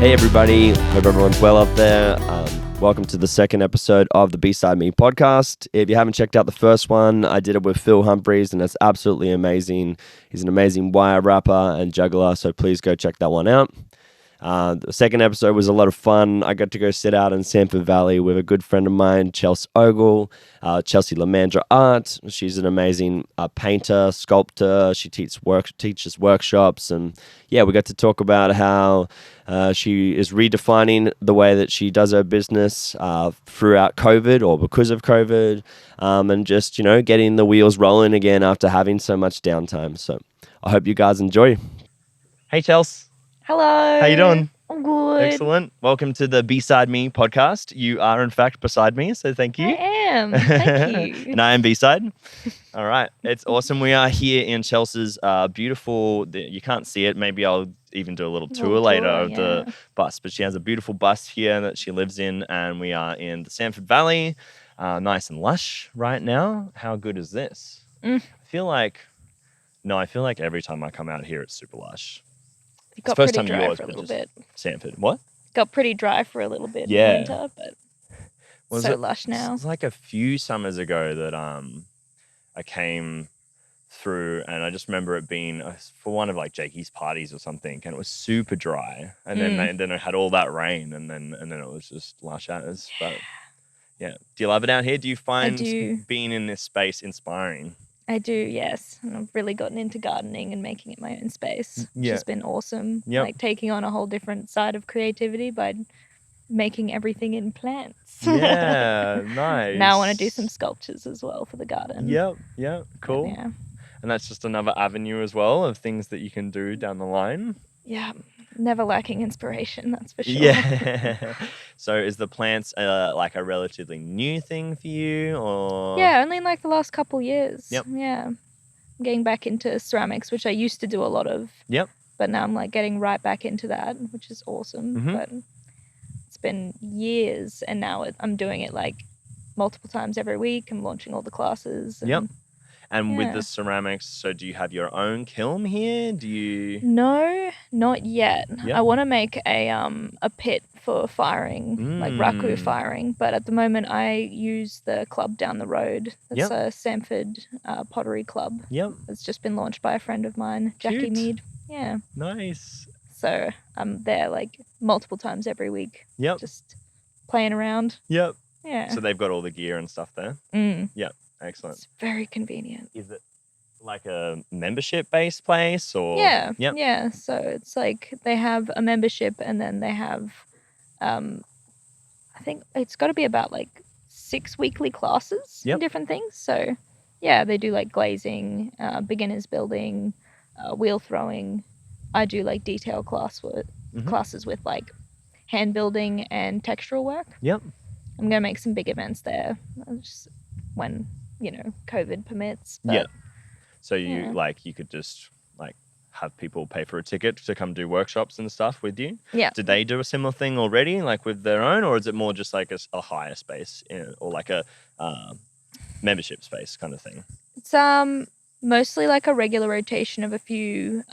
Hey everybody, hope everyone's well up there. Welcome to the second episode of the B-Syde Me podcast. If you haven't checked out the first one, I did it with Phil Humphreys and it's absolutely amazing. He's an amazing wire rapper and juggler, so please go check that one out. The second episode was a lot of fun. I got to go sit out in Sanford Valley with a good friend of mine, Chelsea Ogle, Chelsea Lomandra Art. She's an amazing painter, sculptor. She teaches workshops. And yeah, we got to talk about how she is redefining the way that she does her business throughout COVID or because of COVID, and just, getting the wheels rolling again after having so much downtime. So I hope you guys enjoy. Hey, Chelsea. Hello. How you doing? I'm good. Excellent. Welcome to the B-Syde Me podcast. You are, in fact, beside me, so thank you. I am. Thank you. And I am B-Syde. All right. It's awesome. We are here in Chelsea's beautiful, you can't see it. Maybe I'll even do a little tour later of the bus. But she has a beautiful bus here that she lives in, and we are in the Sanford Valley. Nice and lush right now. How good is this? I feel like every time I come out here, it's super lush. It got pretty dry for a little bit. Sanford, what? Got pretty dry for a little bit in winter, but so lush now. It's like a few summers ago that I came through, and I just remember it being for one of like Jakey's parties or something, and it was super dry, and then it had all that rain, and then it was just lush as. But yeah, do you love it out here? Do you find being in this space inspiring? I do, yes. And I've really gotten into gardening and making it my own space, which has been awesome. Yep. Like taking on a whole different side of creativity by making everything in plants. Yeah, nice. Now I want to do some sculptures as well for the garden. Yep, cool. Yeah. And that's just another avenue as well of things that you can do down the line. Yeah, never lacking inspiration, that's for sure. Yeah. So is the plants like a relatively new thing for you, or? Yeah, only in like the last couple years. Yep. Yeah. I'm getting back into ceramics, which I used to do a lot of. Yep. But now I'm like getting right back into that, which is awesome. Mm-hmm. But it's been years, and now I'm doing it like multiple times every week. I'm launching all the classes. Yep. And with the ceramics, so do you have your own kiln here? Do you? No, not yet. Yep. I want to make a pit for firing, like raku firing. But at the moment, I use the club down the road. It's a Sanford pottery club. Yep. It's just been launched by a friend of mine, Jackie Cute. Mead. Yeah. Nice. So I'm there like multiple times every week. Yep. Just playing around. Yep. Yeah. So they've got all the gear and stuff there. Yep. Excellent. It's very convenient. Is it like a membership-based place, or? Yeah. Yep. Yeah. So it's like they have a membership, and then they have, I think it's got to be about like 6 weekly classes in different things. So yeah, they do like glazing, beginners building, wheel throwing. I do like detail classes with like hand building and textural work. Yep. I'm gonna make some big events there, just when COVID permits. But, So you you could just like have people pay for a ticket to come do workshops and stuff with you. Yeah. Did they do a similar thing already, like with their own, or is it more just like a higher space or like a membership space kind of thing? It's mostly like a regular rotation of a few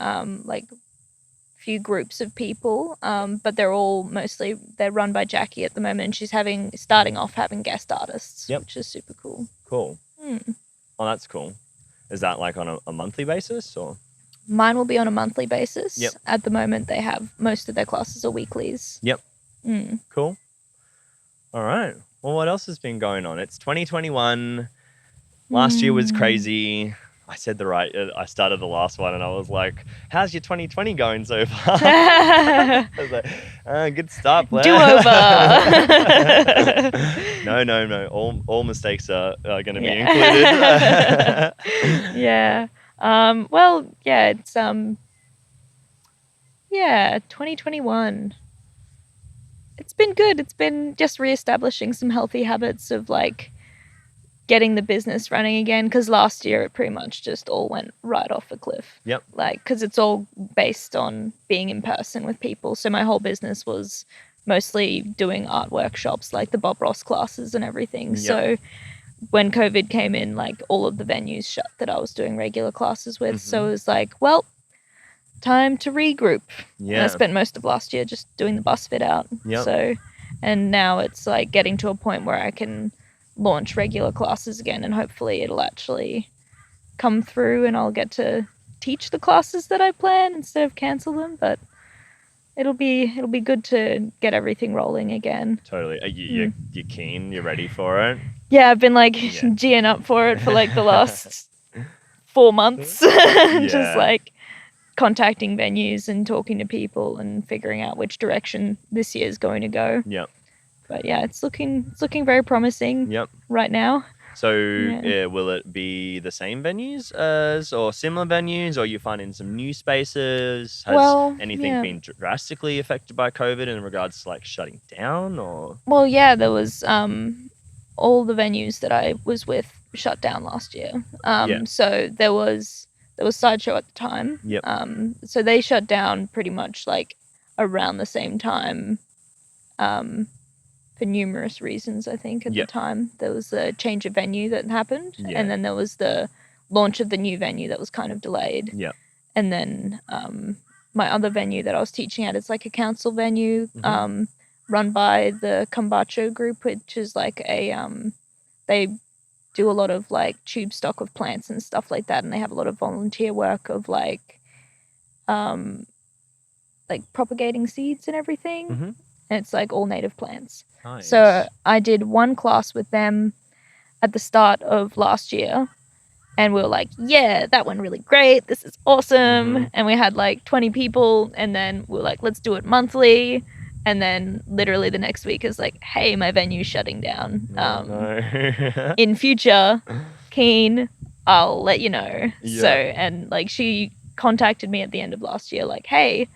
few groups of people, but they're run by Jackie at the moment, and she's starting off having guest artists, which is super cool. Cool. Oh, that's cool. Is that like on a monthly basis, or? Mine will be on a monthly basis. Yep. At the moment, they have most of their classes are weeklies. Yep. Cool. All right. Well, what else has been going on? It's 2021. Last year was crazy. I said I started the last one and I was like, how's your 2020 going so far? I was like, good start, Blair. Do over. No. All mistakes are going to be included. Yeah. Well, yeah, it's 2021. It's been good. It's been just reestablishing some healthy habits of like getting the business running again, because last year it pretty much just all went right off a cliff. Yep. Like, because it's all based on being in person with people. So my whole business was mostly doing art workshops, like the Bob Ross classes and everything. Yep. So when COVID came in, like all of the venues shut that I was doing regular classes with. So it was like, well, time to regroup. And I Yeah. spent most of last year just doing the bus fit out. Yep. So, and now it's like getting to a point where I can launch regular classes again, and hopefully it'll actually come through and I'll get to teach the classes that I plan instead of cancel them. But it'll be good to get everything rolling again. Totally. Are you're keen? You're ready for it? Yeah, I've been like geeing up for it for like the last 4 months. Just like contacting venues and talking to people and figuring out which direction this year is going to go. Yep. But yeah, it's looking very promising. Yep. Right now. So will it be the same venues or similar venues, or are you finding some new spaces? Has anything been drastically affected by COVID in regards to like shutting down, or? Well, yeah, there was all the venues that I was with shut down last year. So there was Sideshow at the time. Yep. So they shut down pretty much like around the same time. For numerous reasons, I think, at the time. There was a change of venue that happened, and then there was the launch of the new venue that was kind of delayed. Yeah. And then my other venue that I was teaching at is like a council venue run by the Kombucha group, which is like a they do a lot of like tube stock of plants and stuff like that, and they have a lot of volunteer work of like propagating seeds and everything. Mm-hmm. And it's like all native plants. Nice. So I did one class with them at the start of last year, and we were like, yeah, that went really great. This is awesome. Mm-hmm. And we had like 20 people, and then we were like, let's do it monthly. And then literally the next week is like, hey, my venue's shutting down. No. In future, keen, I'll let you know. Yeah. So, and like she contacted me at the end of last year, like, hey,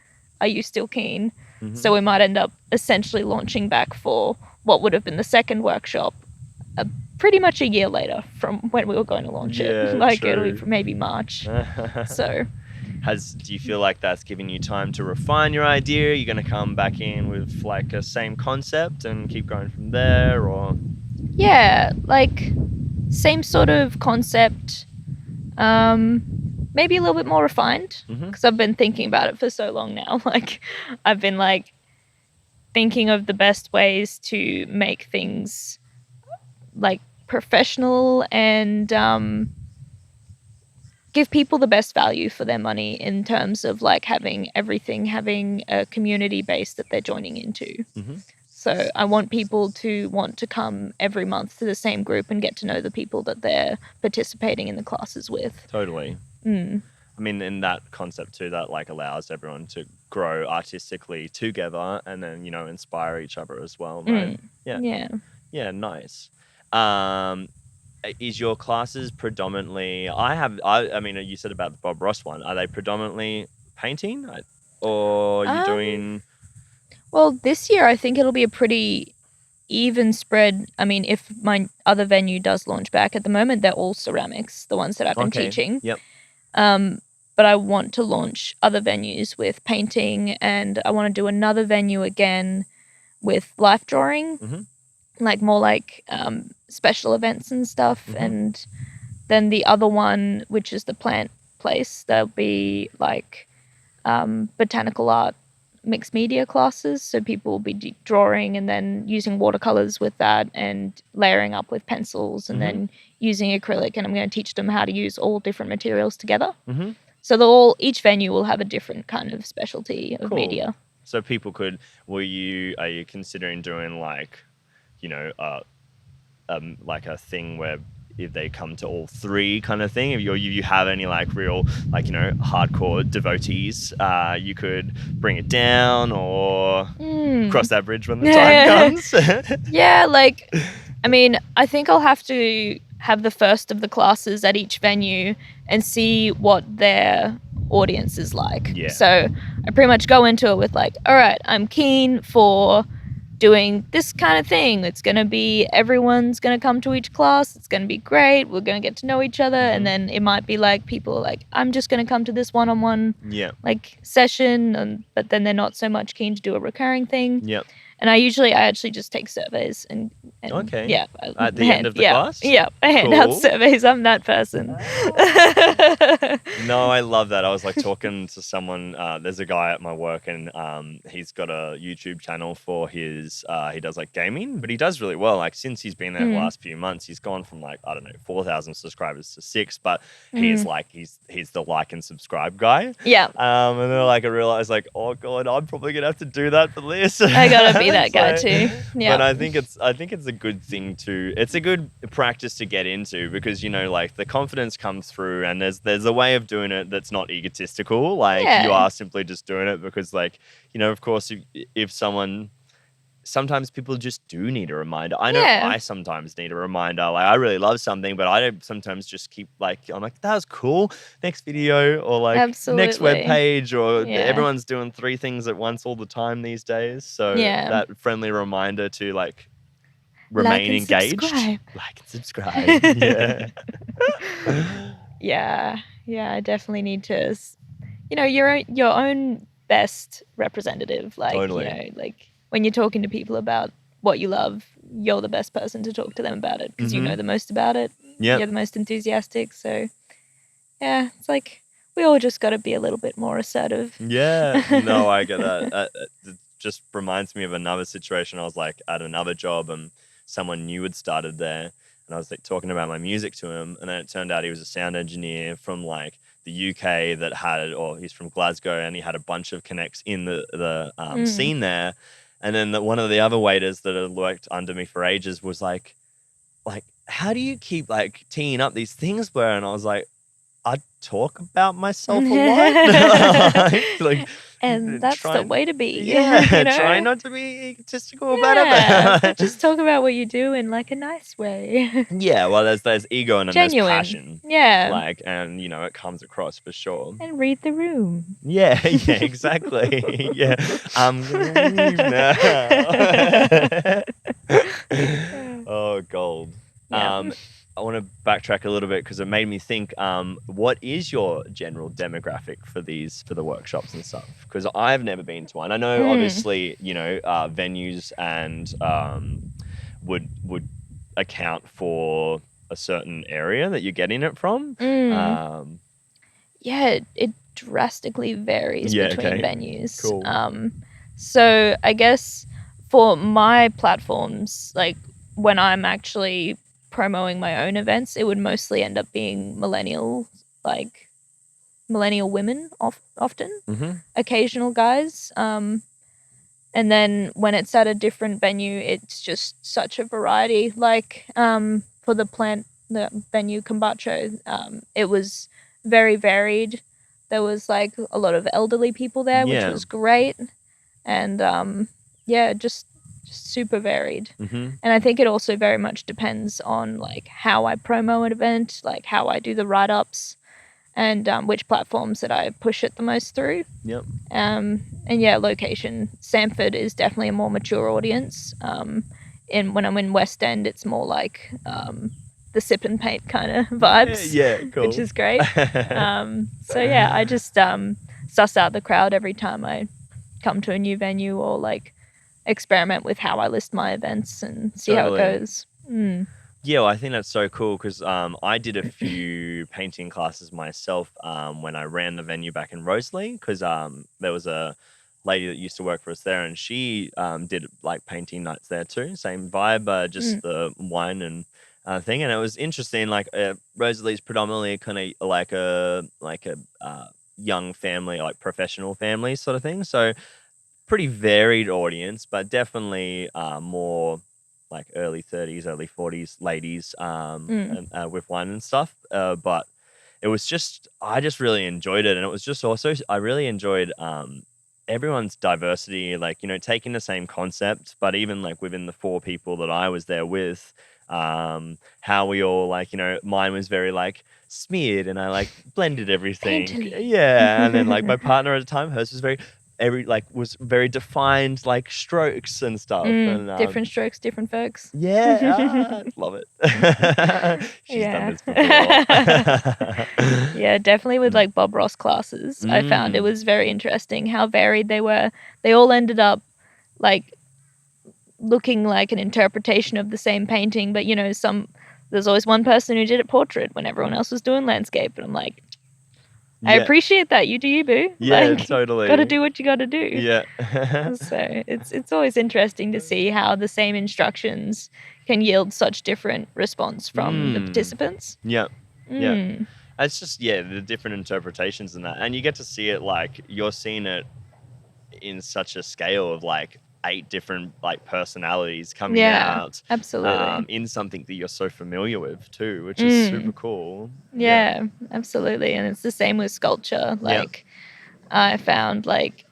are you still keen? Mm-hmm. So we might end up essentially launching back for what would have been the second workshop pretty much a year later from when we were going to launch it. Like true. It'll be maybe March. So do you feel like that's giving you time to refine your idea? You're going to come back in with like a same concept and keep going from there, or? Yeah, like same sort of concept. Maybe a little bit more refined, because I've been thinking about it for so long now. Like, I've been like thinking of the best ways to make things like professional and give people the best value for their money in terms of like having a community base that they're joining into. Mm-hmm. So I want people to want to come every month to the same group and get to know the people that they're participating in the classes with. Totally. I mean, in that concept too, that like allows everyone to grow artistically together and then, inspire each other as well, right? Yeah, nice. Is your classes predominantly, I mean, you said about the Bob Ross one, are they predominantly painting, or are you doing? Well, this year I think it'll be a pretty even spread. I mean, if my other venue does launch back, at the moment they're all ceramics, the ones that I've been teaching. Yep. But I want to launch other venues with painting, and I want to do another venue again with life drawing, like more like special events and stuff. And then the other one, which is the plant place, there'll be like botanical art mixed media classes, so people will be drawing and then using watercolors with that and layering up with pencils and then using acrylic, and I'm going to teach them how to use all different materials together. So each venue will have a different kind of specialty of media. So people are you considering doing like, like a thing where if they come to all three kind of thing, if you have any like real like hardcore devotees, you could bring it down or cross that bridge when the time comes. Yeah, like I mean, I think I'll have to have the first of the classes at each venue and see what their audience is like. Yeah. So I pretty much go into it with like, all right, I'm keen for doing this kind of thing. It's going to be, everyone's going to come to each class. It's going to be great. We're going to get to know each other. And then it might be like people are like, I'm just going to come to this one-on-one like session. But then they're not so much keen to do a recurring thing. Yep. And I actually just take surveys and And Okay. yeah, At the end of the class? Yeah, I hand out Cool. surveys. I'm that person. No, I love that. I was like talking to someone. There's a guy at my work, and he's got a YouTube channel for his. He does like gaming, but he does really well. Like since he's been there the last few months, he's gone from like 4,000 subscribers to 6. But he's the like and subscribe guy. Yeah. And then like I realized like, oh god, I'm probably gonna have to do that for this. I gotta be that guy too. Yeah. But I think it's a good thing to. It's a good practice to get into because like the confidence comes through, and there's a way of doing it that's not egotistical. Like you are simply just doing it because like of course if someone. Sometimes people just do need a reminder. I know I sometimes need a reminder. Like I really love something, but I don't sometimes just keep like, I'm like, that was cool. Next video or like next web page or everyone's doing 3 things at once all the time these days. So that friendly reminder to like remain engaged. Like and subscribe. Yeah. Yeah, I definitely need to, your own best representative. Like, Totally. like when you're talking to people about what you love, you're the best person to talk to them about it because you know the most about it. Yeah. You're the most enthusiastic. So, yeah, it's like we all just got to be a little bit more assertive. Yeah. No, I get that. It just reminds me of another situation. I was like at another job and someone new had started there. And I was like talking about my music to him. And then it turned out he was a sound engineer from like the UK he's from Glasgow and he had a bunch of connects in the scene there. And then one of the other waiters that had worked under me for ages was like, how do you keep like teeing up these things where? And I was like, I talk about myself a lot. And that's the way to be. Yeah, try not to be egotistical about it. But just talk about what you do in like a nice way. Yeah, well, there's ego and then there's passion. Yeah. Like, and it comes across for sure. And read the room. Yeah, exactly. Yeah. I'm gonna leave now. Oh, gold. Yeah. I want to backtrack a little bit because it made me think, what is your general demographic for the workshops and stuff? Because I've never been to one. I know obviously, venues and would account for a certain area that you're getting it from. Yeah, it drastically varies between venues. Cool. So I guess for my platforms, like when I'm actually promoting my own events, it would mostly end up being millennial women often, occasional guys. And then when it's at a different venue, it's just such a variety. Like for the venue Kombucho, it was very varied. There was like a lot of elderly people there, which was great. And just super varied. And I think it also very much depends on like how I promo an event, like how I do the write-ups and which platforms that I push it the most through. Yep. And location. Sanford is definitely a more mature audience. When I'm in West End, it's more like the sip and paint kind of vibes. Yeah, cool. Which is great. I just suss out the crowd every time I come to a new venue or like experiment with how I list my events and see how it goes. Yeah, well, I think that's so cool because I did a few painting classes myself when I ran the venue back in Rosalie because there was a lady that used to work for us there and she did like painting nights there too. Same vibe, just the wine and thing. And it was interesting. Like Rosalie's predominantly kind of like a young family, like professional family sort of thing. So pretty varied audience, but definitely more like early 30s, early 40s ladies and, with wine and stuff. But it was just, I just really enjoyed it. And it was just also, I really enjoyed everyone's diversity, like, taking the same concept, but even like within the 4 people that I was there with, how we all like, mine was very like smeared and I like blended everything. Yeah. And then like my partner at the time, hers was was very defined like strokes and stuff. And different strokes, different folks. Yeah. Love it. She's done this before. Yeah, definitely with like Bob Ross classes. I found it was very interesting how varied they were. They all ended up like looking like an interpretation of the same painting, but there's always one person who did it portrait when everyone else was doing landscape, and I'm like, I appreciate that. You do you, boo. Yeah, totally. Got to do what you got to do. Yeah. So it's always interesting to see how the same instructions can yield such different response from the participants. Yeah. Yeah. It's just, the different interpretations in that. And you get to see it, like, you're seeing it in such a scale of, like, 8 different, like, personalities coming out. Absolutely. In something that you're so familiar with, too, which is super cool. Yeah, absolutely. And it's the same with sculpture. Like, I found, like,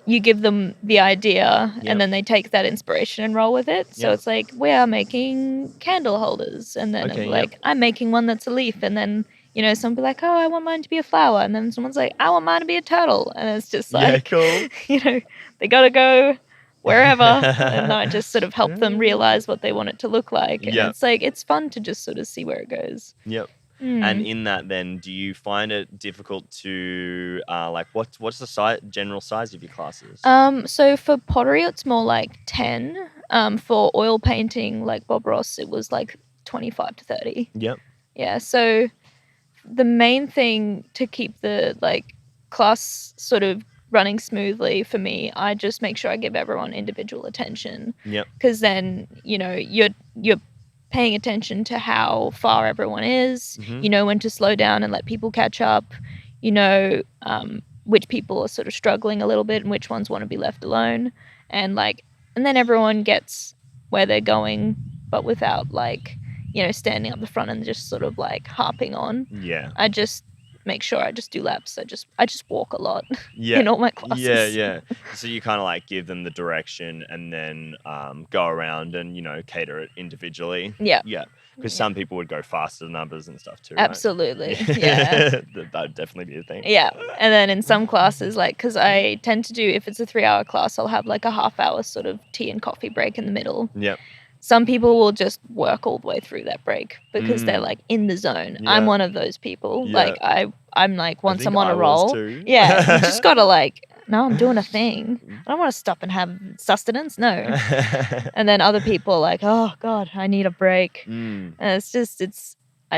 you give them the idea and then they take that inspiration and roll with it. So it's like, we are making candle holders. And then I'm making one that's a leaf. And then, someone be like, oh, I want mine to be a flower. And then someone's like, I want mine to be a turtle. And it's just like, cool. They got to go wherever. And I just sort of help them realize what they want it to look like. And it's like, it's fun to just sort of see where it goes. Yep. And in that, then, do you find it difficult to what's the general size of your classes? So for pottery, it's more like 10. For oil painting, like Bob Ross, it was like 25 to 30. Yep. Yeah. So the main thing to keep the class sort of running smoothly for me, I just make sure I give everyone individual attention. Yep. Because then you're paying attention to how far everyone is. You know when to slow down and let people catch up. Which people are sort of struggling a little bit and which ones want to be left alone. And then everyone gets where they're going, but without standing up the front and just sort of harping on. Yeah. I just make sure I just do laps. I just walk a lot in all my classes. Yeah. So you kind of give them the direction and then go around and, cater it individually. Yeah. Yeah. Because some people would go faster than others and stuff too. Absolutely. Right? Yeah. That'd definitely be a thing. Yeah. And then in some classes, because I tend to do, if it's a 3-hour class, I'll have a half-hour sort of tea and coffee break in the middle. Yep. Some people will just work all the way through that break because they're in the zone. Yeah. I'm one of those people. Yeah. I'm once I'm on a roll. Yeah. You just gotta no, I'm doing a thing. I don't want to stop and have sustenance. No. And then other people are like, oh God, I need a break. And I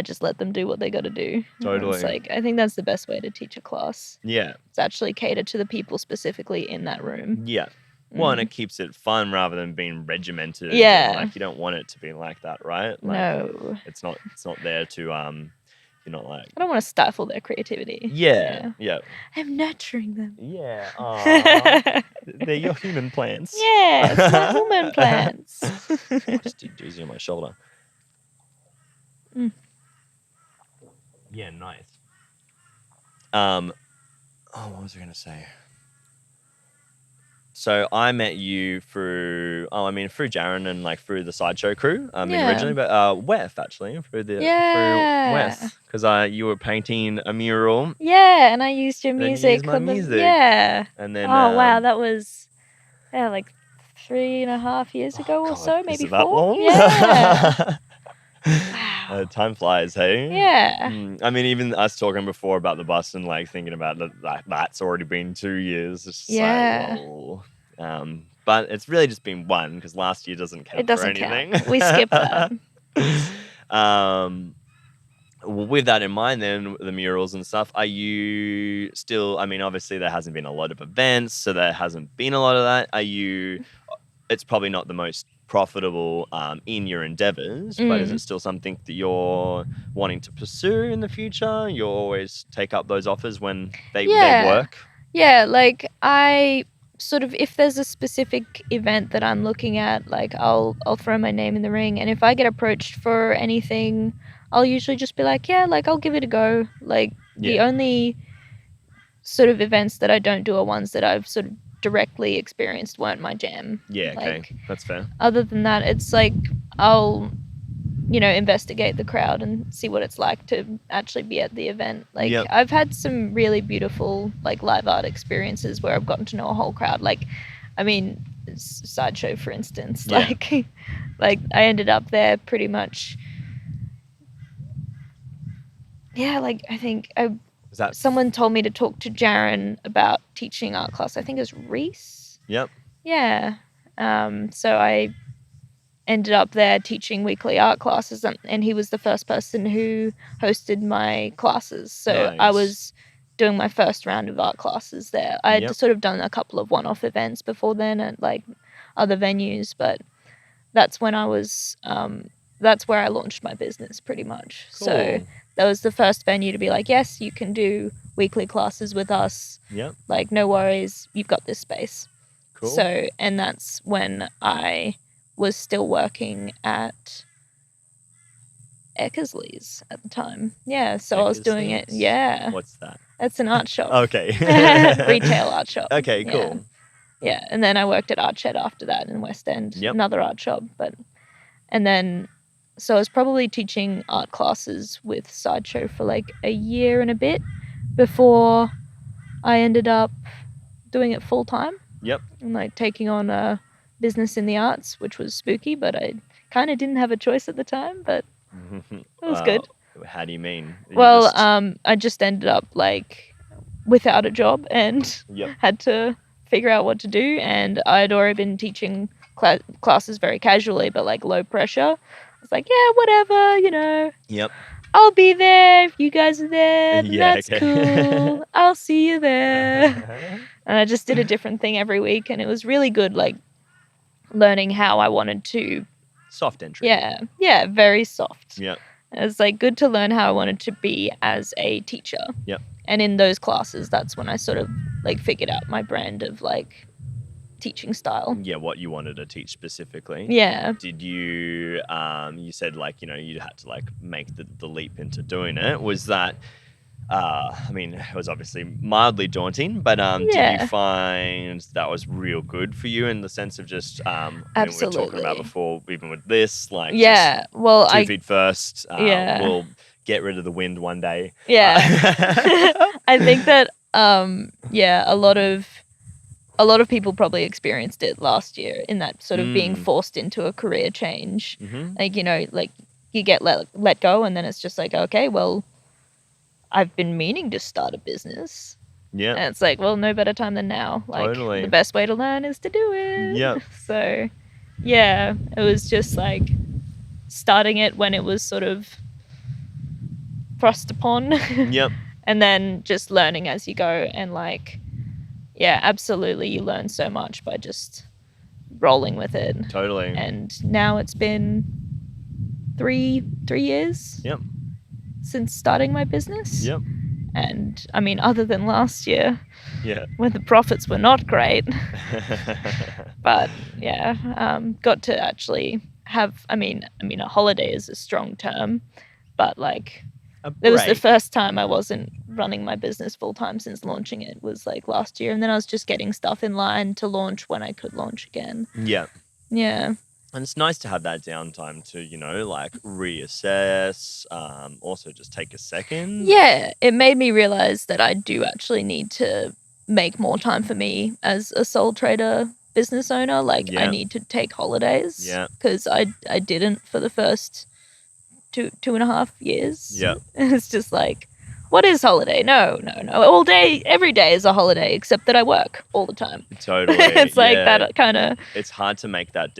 just let them do what they got to do. Totally. It's I think that's the best way to teach a class. Yeah. It's actually cater to the people specifically in that room. Yeah. Well, and it keeps it fun rather than being regimented. Yeah. You don't want it to be like that, right? No. It's not there to you're not I don't want to stifle their creativity. Yeah. I'm nurturing them. Yeah. Aww. They're your human plants. Yeah, it's my woman plants. I just did doozy on my shoulder. Yeah, nice. What was I going to say? So I met you through Jaron and through the sideshow crew. Originally, but Weth actually through Weth because you were painting a mural. Yeah, and I used your music. You used my music. Yeah. And then wow, that was 3.5 years ago or so, maybe 4. That long? Yeah. Wow. Time flies, hey? Yeah. Even us talking before about the bus and thinking about that's already been 2 years. It's just whoa. But it's really just been 1 because last year doesn't count. It doesn't for anything. count. We skipped that. With that in mind, then the murals and stuff, are you still? Obviously there hasn't been a lot of events, so there hasn't been a lot of that. It's probably not the most profitable in your endeavors, but is it still something that you're wanting to pursue in the future? You'll always take up those offers when they work? Yeah, I sort of, if there's a specific event that I'm looking at, I'll throw my name in the ring, and if I get approached for anything, I'll usually just be I'll give it a go. The only sort of events that I don't do are ones that I've sort of directly experienced weren't my jam. Yeah, okay. That's fair. Other than that, it's I'll investigate the crowd and see what it's like to actually be at the event. I've had some really beautiful live art experiences where I've gotten to know a whole crowd. Sideshow, for instance. Yeah. I ended up there pretty much. Yeah, I think someone told me to talk to Jaron about teaching art class. I think it was Reese. Yep. Yeah. So I ended up there teaching weekly art classes, and he was the first person who hosted my classes. So I Nice. was doing my first round of art classes there. I had Yep. sort of done a couple of one-off events before then at like other venues, but that's when I was that's where I launched my business pretty much. So Cool. that was the first venue to be like, yes, you can do weekly classes with us. Yep. Like, no worries, you've got this space. Cool. So, and that's when I was still working at Eckersley's at the time. Yeah, so I was doing it. Eckersley's? Yeah. What's that? That's an art shop. Okay. Retail art shop. Okay, Yeah. cool. Yeah, and then I worked at Artshed after that in West End, Yep. another art shop. And then, so I was probably teaching art classes with Sideshow for like a year and a bit before I ended up doing it full time. Yep. And like taking on a business in the arts, which was spooky, but I kind of didn't have a choice at the time, but it was good. How do you mean? Well, I just ended up like without a job and Yep. had to figure out what to do. And I'd already been teaching classes very casually, but like low pressure. I was like, yeah, whatever, you know. Yep. I'll be there if you guys are there. Yeah, That's okay. cool. I'll see you there. And I just did a different thing every week, and it was really good, like learning how I wanted to. Soft entry. Yeah, very soft. Yep. It was like good to learn how I wanted to be as a teacher. Yep. And in those classes, that's when I sort of like figured out my brand of like teaching style. Yeah, what you wanted to teach specifically. Yeah. Did you, you said like, you know, you had to like make the leap into doing it. Was that, I mean, it was obviously mildly daunting, but did you find that was real good for you in the sense of just, I mean, we were talking about before, even with this, like, just well, 2 feet first, we'll get rid of the wind one day. Yeah. I think that, a lot of people probably experienced it last year in that sort of being forced into a career change. Mm-hmm. Like, you know, like you get let go and then it's just like, okay, well, I've been meaning to start a business. Yeah. And it's like, well, no better time than now. Like, Totally. the best way to learn is to do it. Yep. So, yeah, it was just like starting it when it was sort of thrust upon. Yep. And then just learning as you go. And like, yeah, absolutely, you learn so much by just rolling with it. Totally. And now it's been three years. Yep. Since starting my business. Yep. And I mean, other than last year, Yeah. when the profits were not great, but yeah, got to actually have. I mean, a holiday is a strong term, but like, it was the first time I wasn't running my business full time since launching it. Was like last year, and then I was just getting stuff in line to launch when I could launch again. Yeah. Yeah. And it's nice to have that downtime to, you know, like reassess, also just take a second. Yeah, it made me realize that I do actually need to make more time for me as a sole trader business owner. Like, I need to take holidays. Yeah. Because I didn't for the first 2.5 years. Yeah. It's just like, what is holiday? No. All day, every day is a holiday, except that I work all the time. Totally. It's like that kind of. It's hard to make that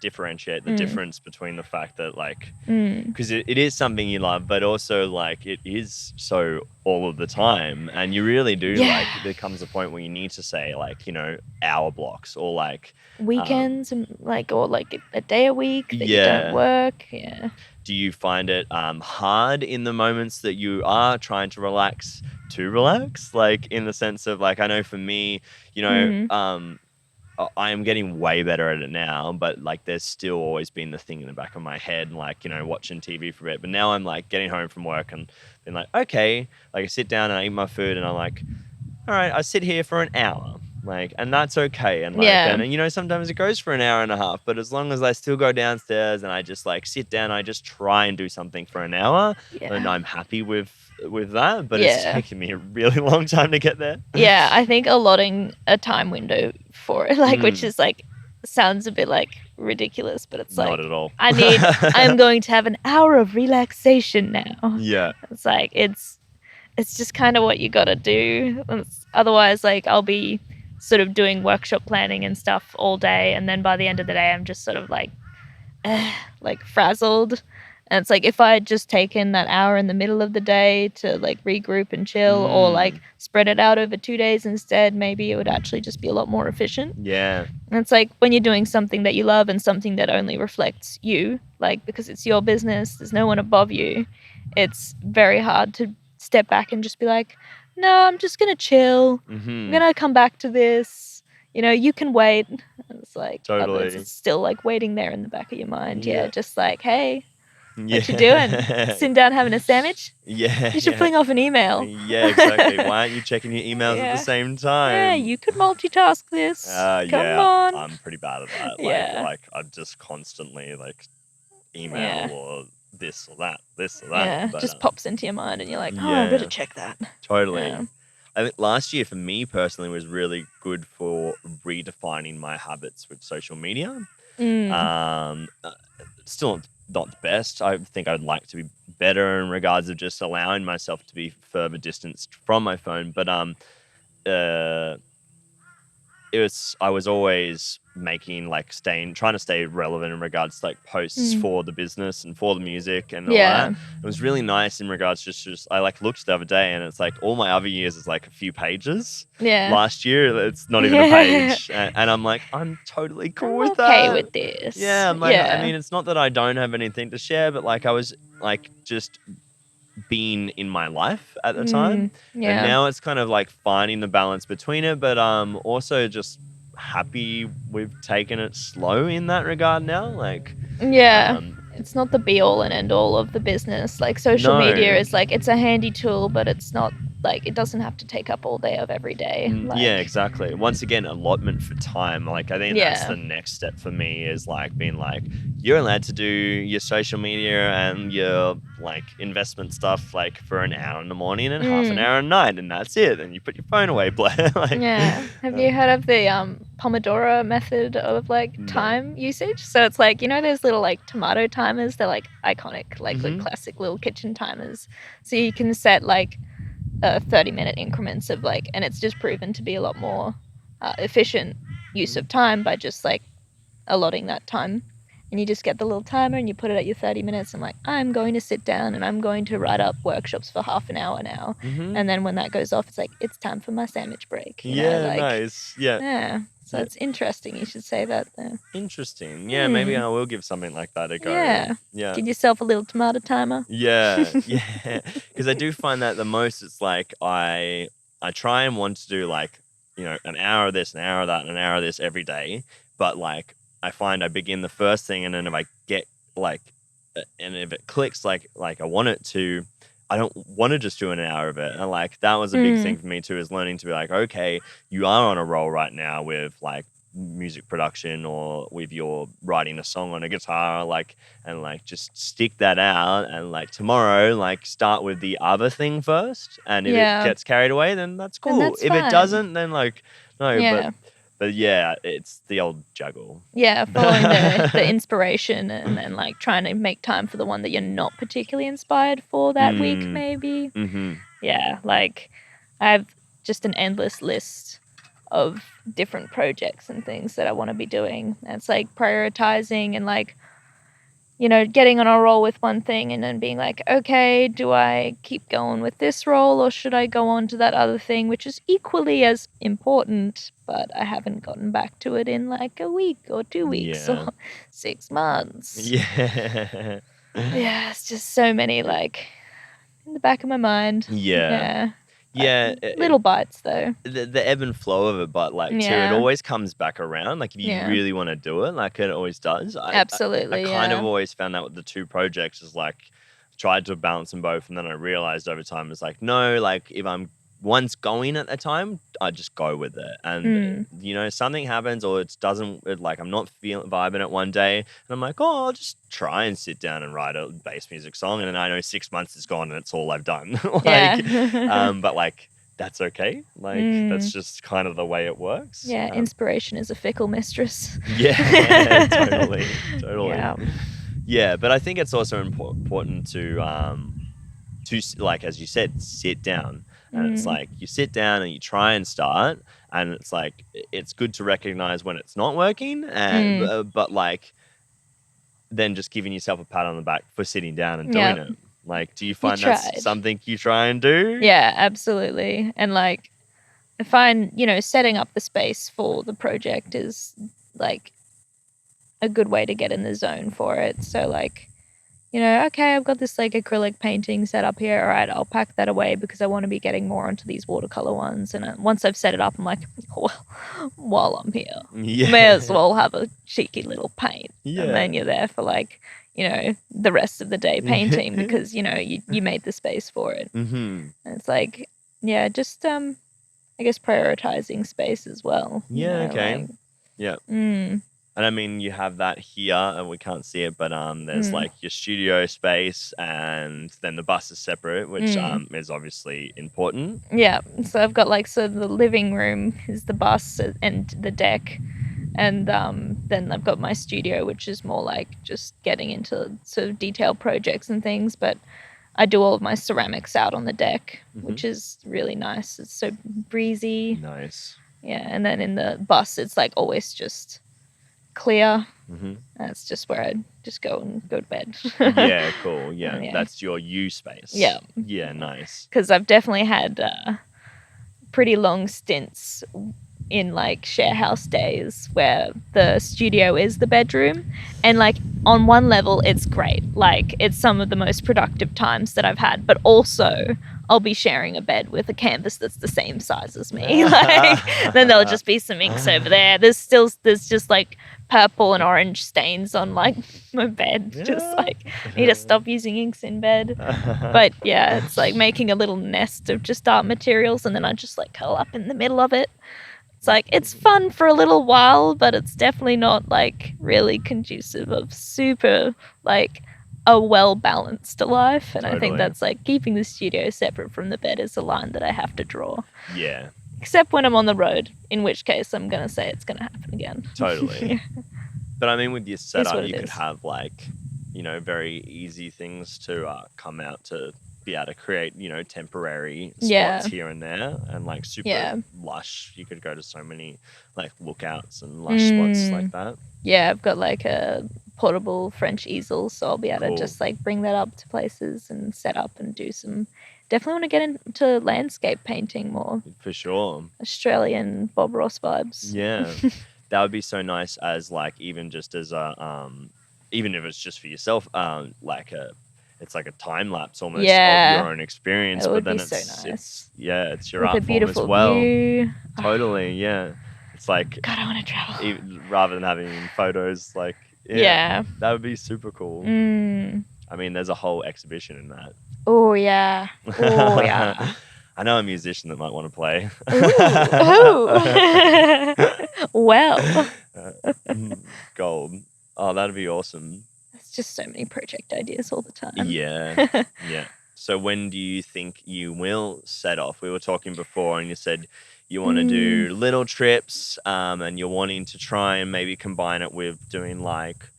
differentiate the difference between the fact that like, because it is something you love, but also like it is so all of the time, and you really do like. There comes a point where you need to say like, you know, hour blocks or like weekends and like, or like a day a week that you don't work. Yeah. Do you find it hard in the moments that you are trying to relax? Like in the sense of like, I know for me, you know, I am getting way better at it now, but like there's still always been the thing in the back of my head, like, you know, watching TV for a bit. But now I'm like getting home from work and being like, okay, like I sit down and I eat my food and I'm like, all right, I sit here for an hour. Like, and that's okay. And like, and you know, sometimes it goes for an hour and a half, but as long as I still go downstairs and I just like sit down, I just try and do something for an hour, and I'm happy with that. But it's taken me a really long time to get there. Yeah, I think allotting a time window for it, like, which is like, sounds a bit like ridiculous, but it's like, not at all. I'm going to have an hour of relaxation now. Yeah. It's like, it's just kind of what you got to do. Otherwise, like, I'll be sort of doing workshop planning and stuff all day, and then by the end of the day I'm just sort of like frazzled. And it's like if I had just taken that hour in the middle of the day to like regroup and chill, or like spread it out over 2 days instead, maybe it would actually just be a lot more efficient. Yeah. And it's like when you're doing something that you love and something that only reflects you, like because it's your business, there's no one above you, it's very hard to step back and just be like, no, I'm just going to chill. I'm going to come back to this. You know, you can wait. And it's like, Totally. it's still like waiting there in the back of your mind. Yeah. Yeah, just like, hey, what you doing? Sitting down having a sandwich? Yeah. You should fling off an email. Yeah, exactly. Why aren't you checking your emails at the same time? Yeah, you could multitask this. Come on. I'm pretty bad at that. Like I'm just constantly like email or this or that, Yeah, but, just pops into your mind and you're like, oh, I better check that. Totally. Yeah. I think last year for me personally was really good for redefining my habits with social media. Still not the best. I think I'd like to be better in regards of just allowing myself to be further distanced from my phone. But I was always making trying to stay relevant in regards to like posts for the business and for the music and all that. It was really nice in regards to just I like looked the other day and it's like all my other years is like a few pages. Last year it's not even a page, and I'm like, I'm totally cool with that. Okay with this. Yeah, I'm like, I mean, it's not that I don't have anything to share, but like I was like just being in my life at the time, and now it's kind of like finding the balance between it, but also just happy we've taken it slow in that regard now. Like it's not the be all and end all of the business. Like social media is like, it's a handy tool, but it's not like, it doesn't have to take up all day of every day. Yeah, exactly. Once again, allotment for time. Like I think that's the next step for me, is like being like, you're allowed to do your social media and your like investment stuff like for an hour in the morning and half an hour at night, and that's it. And you put your phone away, Blair. Have you heard of the Pomodoro Method of like time usage? So it's like, you know, those little like tomato timers, they're like iconic, like the classic little kitchen timers. So you can set like 30-minute increments of like, and it's just proven to be a lot more efficient use of time by just like allotting that time. And you just get the little timer and you put it at your 30 minutes and like, I'm going to sit down and I'm going to write up workshops for half an hour now. And then when that goes off, it's like, it's time for my sandwich break. You know, like, nice. So it's interesting. You should say that there. Interesting. Yeah, maybe I will give something like that a go. Yeah. Give yourself a little tomato timer. Yeah. Because I do find that the most, it's like I try and want to do like, you know, an hour of this, an hour of that, and an hour of this every day. But like I find I begin the first thing, and then if I get like, and if it clicks like I want it to, I don't want to just do an hour of it. And like that was a big thing for me too, is learning to be like, okay, you are on a roll right now with like music production or with your writing a song on a guitar, like, and like just stick that out, and like tomorrow like start with the other thing first, and if it gets carried away, then that's cool. If it doesn't, then like no. But yeah, it's the old juggle. Yeah, following the inspiration and then like trying to make time for the one that you're not particularly inspired for that week, maybe. Yeah, like I have just an endless list of different projects and things that I want to be doing. And it's like prioritizing and like, you know, getting on a roll with one thing and then being like, okay, do I keep going with this role or should I go on to that other thing, which is equally as important, but I haven't gotten back to it in like a week or 2 weeks or 6 months. Yeah, it's just so many like in the back of my mind. Little bites though. The ebb and flow of it, but like too, it always comes back around. Like if you really want to do it, like it always does. Absolutely. I kind of always found that with the 2 projects is like tried to balance them both, and then I realized over time it's like no, like if I'm one's going at a time, I just go with it. And you know, something happens or it doesn't, like I'm not feeling vibing it one day, and I'm like, oh, I'll just try and sit down and write a bass music song, and then I know 6 months is gone and it's all I've done. But like that's okay. Like that's just kind of the way it works. Inspiration is a fickle mistress. Totally. Yeah, but I think it's also important to like as you said, sit down. And it's like you sit down and you try and start, and it's like it's good to recognize when it's not working, and but like then just giving yourself a pat on the back for sitting down and doing it. Like, do you find that's something you try and do? Yeah, absolutely. And like, I find, setting up the space for the project is like a good way to get in the zone for it. So like, okay, I've got this like acrylic painting set up here. All right, I'll pack that away because I want to be getting more onto these watercolor ones. And once I've set it up, I'm like, well, while I'm here, may as well have a cheeky little paint. And then you're there for like, the rest of the day painting because, you made the space for it. And it's like, just, I guess prioritizing space as well. And I mean, you have that here, and we can't see it, but there's like your studio space, and then the bus is separate, which is obviously important. Yeah, so I've got like, so the living room is the bus and the deck, and then I've got my studio, which is more like just getting into sort of detailed projects and things, but I do all of my ceramics out on the deck, which is really nice. It's so breezy. Nice. Yeah, and then in the bus, it's like always just clear. That's just where I just go to bed. Yeah, cool. Yeah, that's your you space. Yeah, nice. Because I've definitely had pretty long stints in like share house days where the studio is the bedroom, and like on one level it's great, like it's some of the most productive times that I've had, but also I'll be sharing a bed with a canvas that's the same size as me. Like, then there'll just be some inks over there. There's just like purple and orange stains on like my bed. Just like, I need to stop using inks in bed. But yeah, it's like making a little nest of just art materials, and then I just like curl up in the middle of it. It's like, it's fun for a little while, but it's definitely not like really conducive of super like a well-balanced life. And I think that's like keeping the studio separate from the bed is a line that I have to draw. Yeah. Except when I'm on the road, in which case I'm going to say it's going to happen again. Totally. But I mean, with your setup, you could have like, very easy things to come out to be able to create, temporary spots here and there, and like super lush. You could go to so many like lookouts and lush spots like that. Yeah, I've got like a portable French easel, so I'll be able to just like bring that up to places and set up and do some. Definitely want to get into landscape painting more. For sure. Australian Bob Ross vibes. Yeah. That would be so nice as like, even just as a, even if it's just for yourself, it's like a time lapse almost of your own experience. But then it's so nice. It's your art form as well. View. Totally, yeah. It's like, God, I want to travel. Rather than having photos, like, that would be super cool. I mean, there's a whole exhibition in that. Oh, yeah. Oh, yeah. I know a musician that might want to play. Ooh. Well. Gold. Oh, that'd be awesome. There's just so many project ideas all the time. Yeah. Yeah. So when do you think you will set off? We were talking before and you said you want to do little trips, and you're wanting to try and maybe combine it with doing like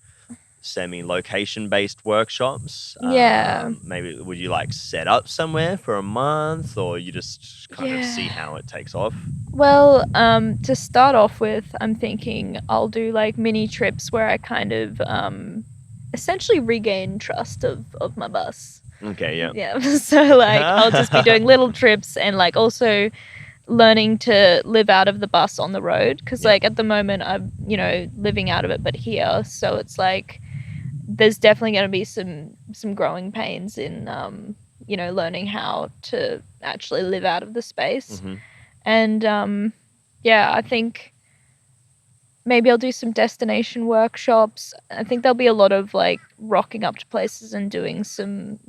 semi-location based workshops. Maybe would you like set up somewhere for a month, or you just kind of see how it takes off? Well, to start off with, I'm thinking I'll do like mini trips where I kind of essentially regain trust of my bus. Okay, yeah. Yeah. So like I'll just be doing little trips and like also learning to live out of the bus on the road, because like at the moment I'm living out of it but here, so it's like there's definitely going to be some growing pains in learning how to actually live out of the space. And I think maybe I'll do some destination workshops. I think there'll be a lot of like rocking up to places and doing some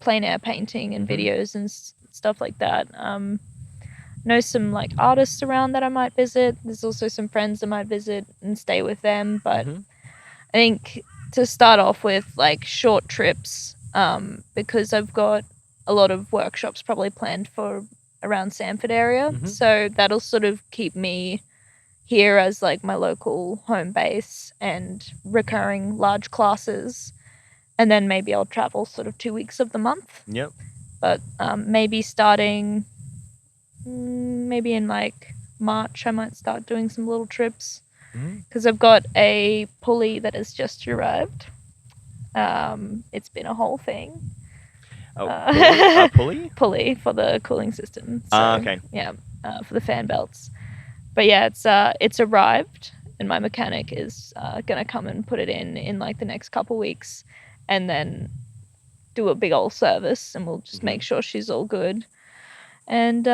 plein air painting and videos and stuff like that. Know some like artists around that I might visit. There's also some friends I might visit and stay with them, but I think to start off with like short trips, because I've got a lot of workshops probably planned for around Sanford area, so that'll sort of keep me here as like my local home base and recurring large classes, and then maybe I'll travel sort of 2 weeks of the month. But maybe starting maybe in like March, I might start doing some little trips Mhm. because I've got a pulley that has just arrived. It's been a whole thing. A pulley? Pulley for the cooling system. So, Okay. yeah, for the fan belts. But yeah, it's arrived, and my mechanic is gonna come and put it in like the next couple weeks, and then do a big old service, and we'll just make sure she's all good, and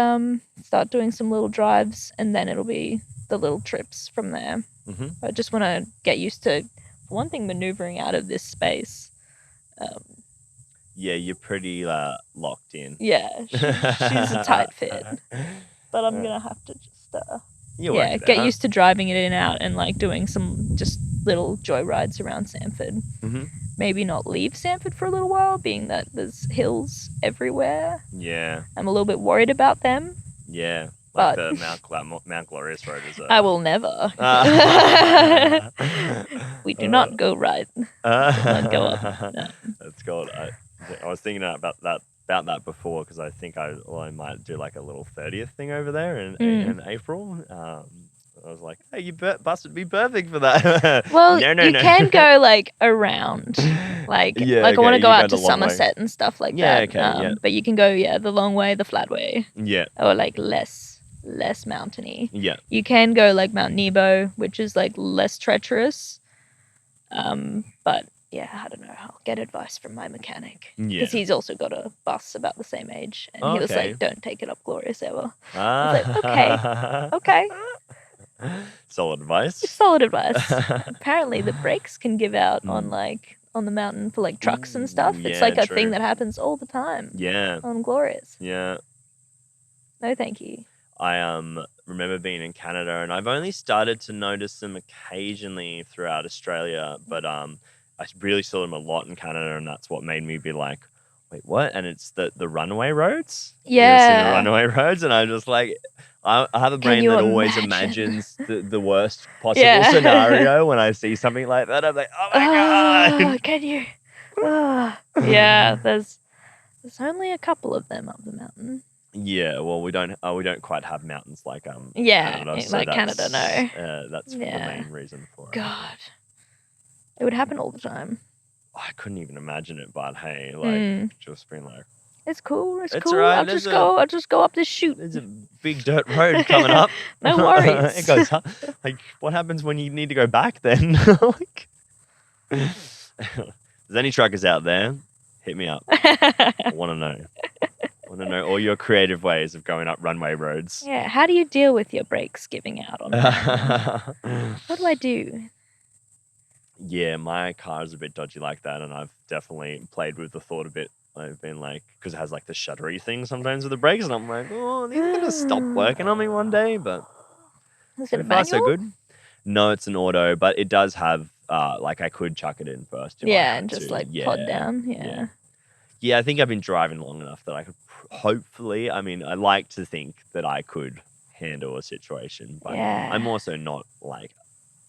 start doing some little drives, and then it'll be the little trips from there. Mm-hmm. I just want to get used to, for one thing, maneuvering out of this space. Yeah, you're pretty locked in. Yeah, she's a tight fit, but I'm gonna have to just You work it get out. used to driving it in and out and like doing some just little joy rides around Sanford. Mm-hmm. Maybe not leave Sanford for a little while, being that there's hills everywhere. Yeah. I'm a little bit worried about them. Yeah. But Like the Mount Glorious Road is I will never. We do not go right. Not go up. No. That's cool. I was thinking about that before because I think I might do like a little 30th thing over there in April. I was like, hey, bus would be perfect for that. Well, no. you can go like around, like I want to go out to Somerset and stuff like that. Okay, But you can go the long way, the flat way. Yeah. Or like less mountainy. Yeah. You can go like Mount Nebo, which is like less treacherous. But yeah, I don't know. I'll get advice from my mechanic because he's also got a bus about the same age, and he was like, "Don't take it up Glorious ever." I was like, okay. Solid advice. Solid advice. Apparently, the brakes can give out on the mountain for like trucks and stuff. It's like a thing that happens all the time. Yeah. On Glorious. Yeah. No, thank you. I remember being in Canada, and I've only started to notice them occasionally throughout Australia, but I really saw them a lot in Canada, and that's what made me be like, wait, what? And it's the runway roads. Yeah. The runway roads, and I'm just like, I have a brain that always imagines the worst possible scenario when I see something like that. I'm like, oh my god! Can you? Yeah, there's only a couple of them up the mountain. Yeah, well, we don't quite have mountains like Canada, so like Canada, no. That's the main reason for it. God, it would happen all the time. I couldn't even imagine it, but hey, like just being like, it's cool. It's cool. Right. I'll just go up this chute. There's a big dirt road coming up. No worries. It goes up. Like, what happens when you need to go back then? Like, if there's any truckers out there, hit me up. I want to know. I want to know all your creative ways of going up runway roads. Yeah. How do you deal with your brakes giving out on that? What do I do? Yeah, my car is a bit dodgy like that, and I've definitely played with the thought a bit. I've been like, because it has like the shuttery thing sometimes with the brakes, and I'm like, oh, these are gonna stop working on me one day. But is it a manual? So good. No, it's an auto, but it does have like I could chuck it in first. And just like plod down. Yeah, I think I've been driving long enough that I could hopefully. I mean, I like to think that I could handle a situation, but I'm also not like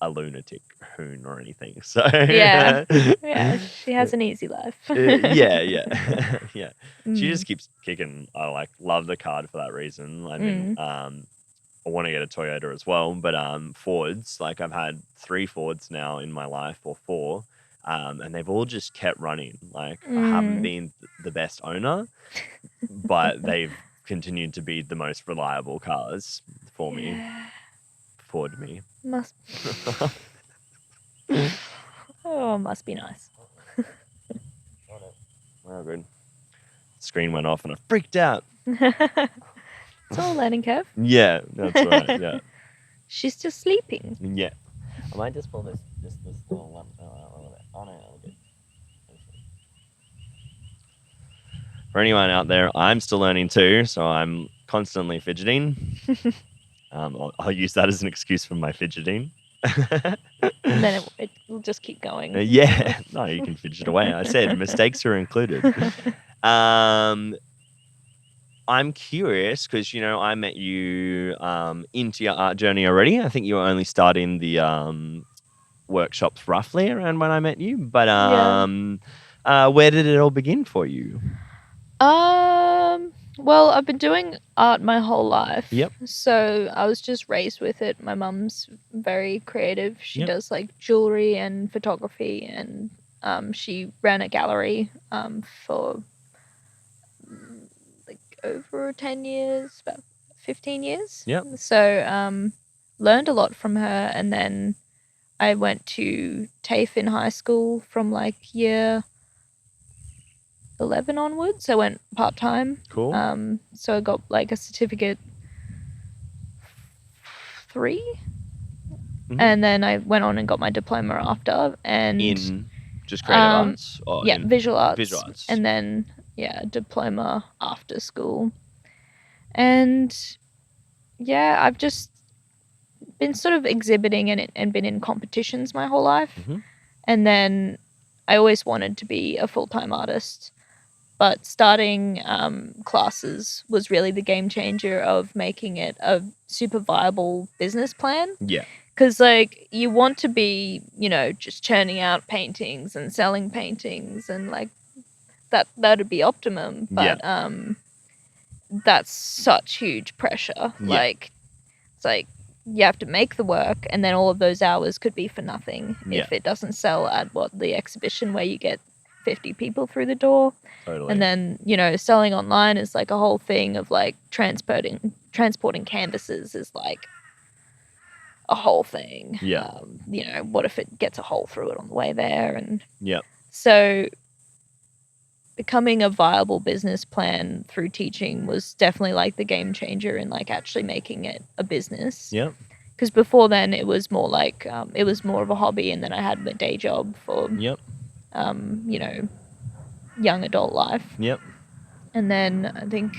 a lunatic hoon or anything. So yeah, she has an easy life. yeah. She just keeps kicking. I like love the card for that reason. I mean, I want to get a Toyota as well, but Fords, like I've had 3 Fords now in my life, or 4, and they've all just kept running. Like I haven't been the best owner, but they've continued to be the most reliable cars for me. For me. Must be nice. Oh, good. Screen went off and I freaked out. It's all a learning curve. Yeah, that's right. Yeah. She's just sleeping. Yeah. I might just pull this little one. Oh no, good. For anyone out there, I'm still learning too, so I'm constantly fidgeting. I'll use that as an excuse for my fidgeting. And then it will just keep going. Yeah. No, you can fidget away. I said mistakes are included. I'm curious because, I met you into your art journey already. I think you were only starting the workshops roughly around when I met you. But where did it all begin for you? Well, I've been doing art my whole life. Yep. So I was just raised with it. My mum's very creative. She Yep. does like jewelry and photography, and she ran a gallery for like over 10 years, about 15 years. Yep. So learned a lot from her, and then I went to TAFE in high school from like year 11 onwards. I went part-time. Cool. So I got like a certificate 3, and then I went on and got my diploma after, and in just creative arts? Or yeah, in visual arts. Visual arts. And then diploma after school. And yeah, I've just been sort of exhibiting and been in competitions my whole life. And then I always wanted to be a full-time artist, but starting classes was really the game changer of making it a super viable business plan. Yeah. Because, like, you want to be, just churning out paintings and selling paintings, and, like, that'd be optimum. But that's such huge pressure. Yeah. Like, it's like you have to make the work, and then all of those hours could be for nothing if it doesn't sell at the exhibition where you get 50 people through the door. Totally. And then, selling online is like a whole thing of like transporting canvases is like a whole thing. Yeah. What if it gets a hole through it on the way there? And yeah. So becoming a viable business plan through teaching was definitely like the game changer in like actually making it a business. Yeah. Because before then it was more like it was more of a hobby, and then I had my day job for young adult life. Yep. And then I think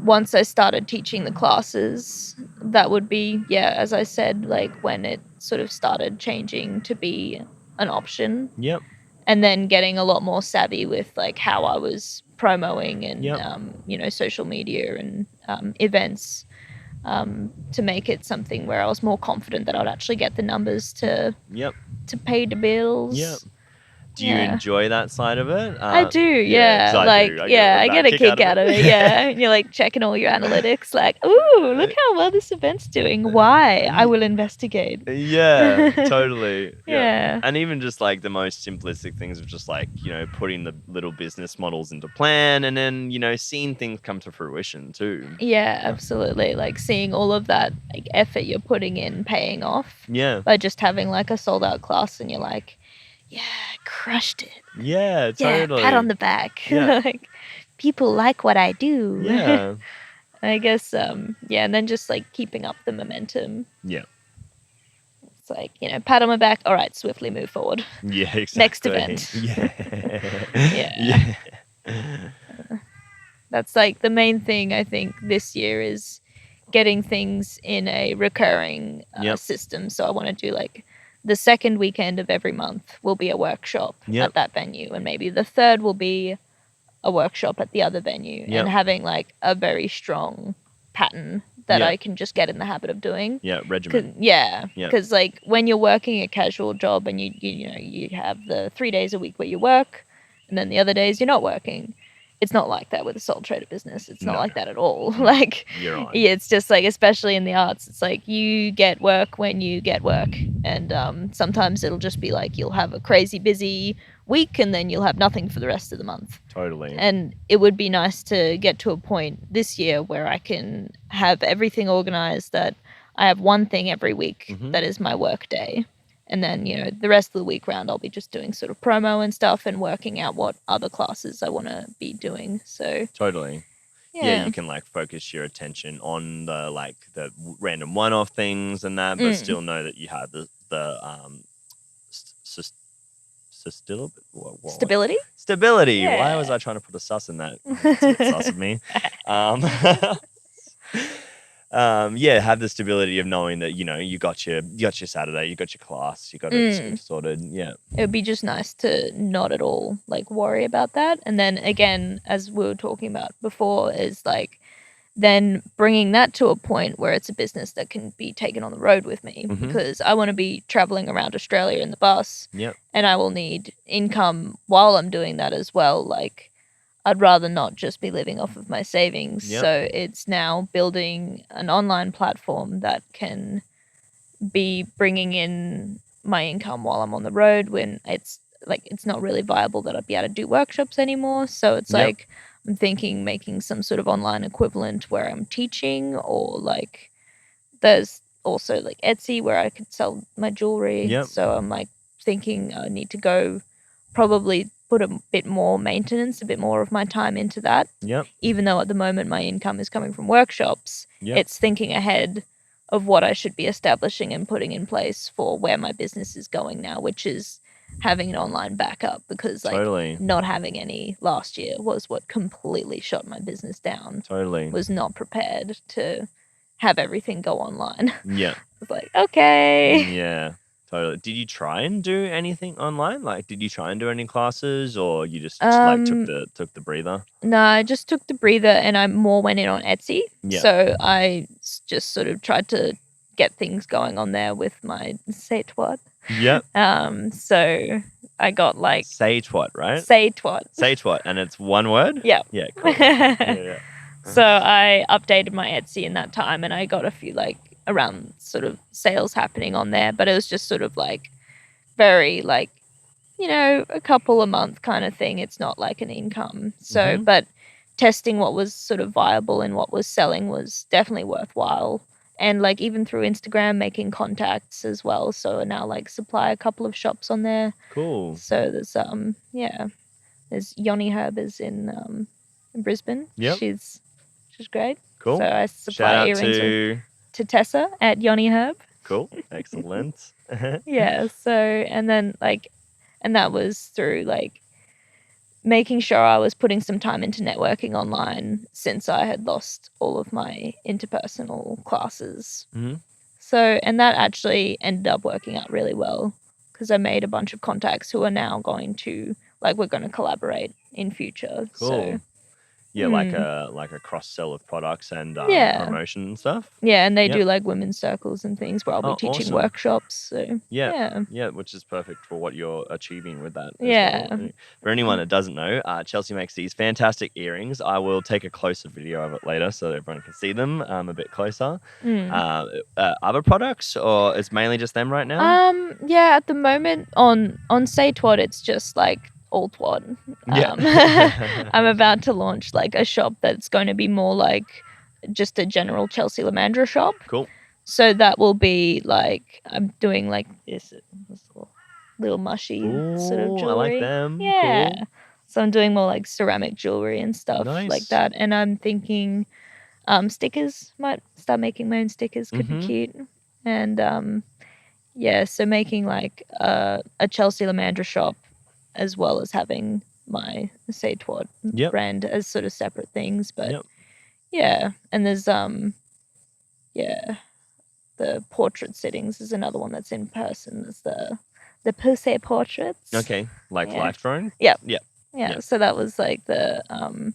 once I started teaching the classes, that would be, as I said, like when it sort of started changing to be an option. Yep. And then getting a lot more savvy with like how I was promoting and, social media and events to make it something where I was more confident that I'd actually get the numbers to pay the bills. Yep. Do you enjoy that side of it? I do, yeah. I get a kick out of it, yeah. And you're like checking all your analytics, like, ooh, look how well this event's doing. Why? I will investigate. Yeah, totally. Yeah. And even just like the most simplistic things of just like, putting the little business models into plan, and then, seeing things come to fruition too. Yeah, absolutely. Like seeing all of that like effort you're putting in paying off. Yeah. By just having like a sold out class, and you're like, yeah, crushed it. Yeah, totally. Yeah, pat on the back. Yeah. Like, people like what I do. Yeah. I guess, and then just like keeping up the momentum. Yeah. It's like, pat on my back. All right, swiftly move forward. Yeah, exactly. Next event. Yeah. That's like the main thing I think this year is getting things in a recurring system. So I want to do like the second weekend of every month will be a workshop at that venue, and maybe the third will be a workshop at the other venue, and having like a very strong pattern that I can just get in the habit of doing. Yeah, regimen. Because like when you're working a casual job and you have the 3 days a week where you work, and then the other days you're not working. It's not like that with a sole trader business. It's not like that at all. Like, you're on. Yeah, it's just like, especially in the arts, it's like you get work when you get work. And sometimes it'll just be like you'll have a crazy busy week, and then you'll have nothing for the rest of the month. Totally. And it would be nice to get to a point this year where I can have everything organized, that I have one thing every week that is my work day. And then, the rest of the week round, I'll be just doing sort of promo and stuff and working out what other classes I want to be doing. So totally. Yeah, you can like focus your attention on the random one-off things and that, but still know that you have the stability. Stability. Yeah. Why was I trying to put a sus in that? It's a bit sus of me. Have the stability of knowing that you got your Saturday, you got your class, you got it sorted. Yeah, it would be just nice to not at all like worry about that. And then again, as we were talking about before, is like then bringing that to a point where it's a business that can be taken on the road with me, because I want to be traveling around Australia in the bus, and I will need income while I'm doing that as well. Like, I'd rather not just be living off of my savings. Yep. So it's now building an online platform that can be bringing in my income while I'm on the road, when it's not really viable that I'd be able to do workshops anymore. So it's Yep. like I'm thinking making some sort of online equivalent where I'm teaching, or like there's also like Etsy where I could sell my jewelry. Yep. So I'm like thinking I need to go probably put a bit more maintenance, a bit more of my time into that. Yep. Even though at the moment my income is coming from workshops, Yep. it's thinking ahead of what I should be establishing and putting in place for where my business is going now, which is having an online backup, because like Totally. not having any last year was what completely shot my business down. Totally. Was not prepared to have everything go online. Yeah. It's like, okay. Yeah. Totally. Did you try and do anything online? Like, did you try and do any classes, or you just like took the breather? No, I just took the breather, and I more went in on Etsy. Yeah. So I just sort of tried to get things going on there with my say twat. Yep. So I got like Say twat, right? say twat. Say twat, and it's one word? Yeah. Yeah, cool. Yeah. So I updated my Etsy in that time, and I got a few like around sort of sales happening on there, but it was just sort of like very like, you know, a couple a month kind of thing. It's not like an income. So, but testing what was sort of viable and what was selling was definitely worthwhile. And like even through Instagram, making contacts as well. So I now like supply a couple of shops on there. Cool. So there's there's Yoni Herb is in Brisbane. Yep. She's great. Cool. So I supply Shout out earrings to Tessa at Yoni Herb. Cool. Excellent. Yeah. So and that was through like making sure I was putting some time into networking online, since I had lost all of my interpersonal classes. Mm-hmm. So, and that actually ended up working out really well, because I made a bunch of contacts who are now going to, like, we're going to collaborate in future. Cool. So, yeah, like a cross sell of products and promotion and stuff. Yeah, and they do like women's circles and things where I'll be teaching awesome. workshops. So yeah, which is perfect for what you're achieving with that. Yeah. Well. For anyone that doesn't know, Chelsea makes these fantastic earrings. I will take a closer video of it later so that everyone can see them a bit closer. Other products, or it's mainly just them right now? Yeah, at the moment on Say Twat, it's just like all twat. I'm about to launch like a shop that's going to be more like just a general Chelsea Lomandra shop. Cool. So that will be like, I'm doing like this little mushy sort of jewelry. I like them. Yeah. Cool. So I'm doing more like ceramic jewelry and stuff like that. And I'm thinking stickers, might start making my own stickers, could be cute. And so making like a Chelsea Lomandra shop, as well as having my Say Twat brand as sort of separate things. But and there's the portrait sittings is another one that's in person. There's the Posay portraits. Okay, like life drawing? Yeah. So that was like the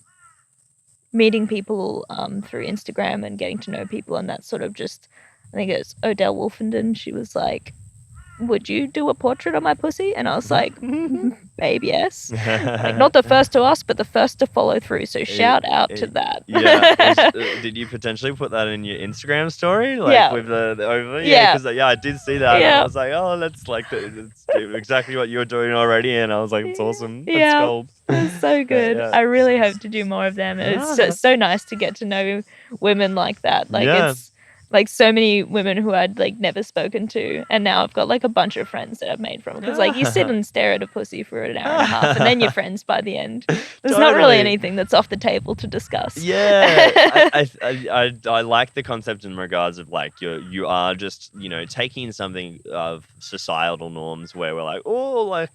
meeting people through Instagram and getting to know people, and that sort of just, I think it was Odell Wolfenden. She was like, would you do a portrait of my pussy? And I was like, babe, yes. Like, not the first to ask, but the first to follow through. So shout out to that. Yeah. Did you potentially put that in your Instagram story? Like with the over? Yeah. Because I did see that. And I was like, oh, that's exactly what you were doing already. And I was like, it's awesome. That's gold. It's so good. Yeah. I really hope to do more of them. It's so nice to get to know women like that. Like it's like so many women who I'd like never spoken to, and now I've got like a bunch of friends that I've made from, because like you sit and stare at a pussy for an hour and a half, and then you're friends by the end. There's not really anything that's off the table to discuss. Yeah, I like the concept in regards of like you are just, you know, taking something of societal norms where we're like, a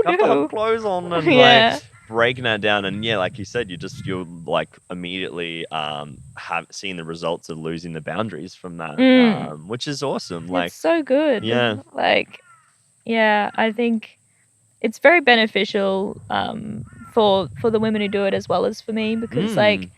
couple of clothes on, and like breaking that down, and like you said, you're like immediately have seen the results of losing the boundaries from that, which is awesome. Like, it's so good. I think it's very beneficial for the women who do it as well as for me, because like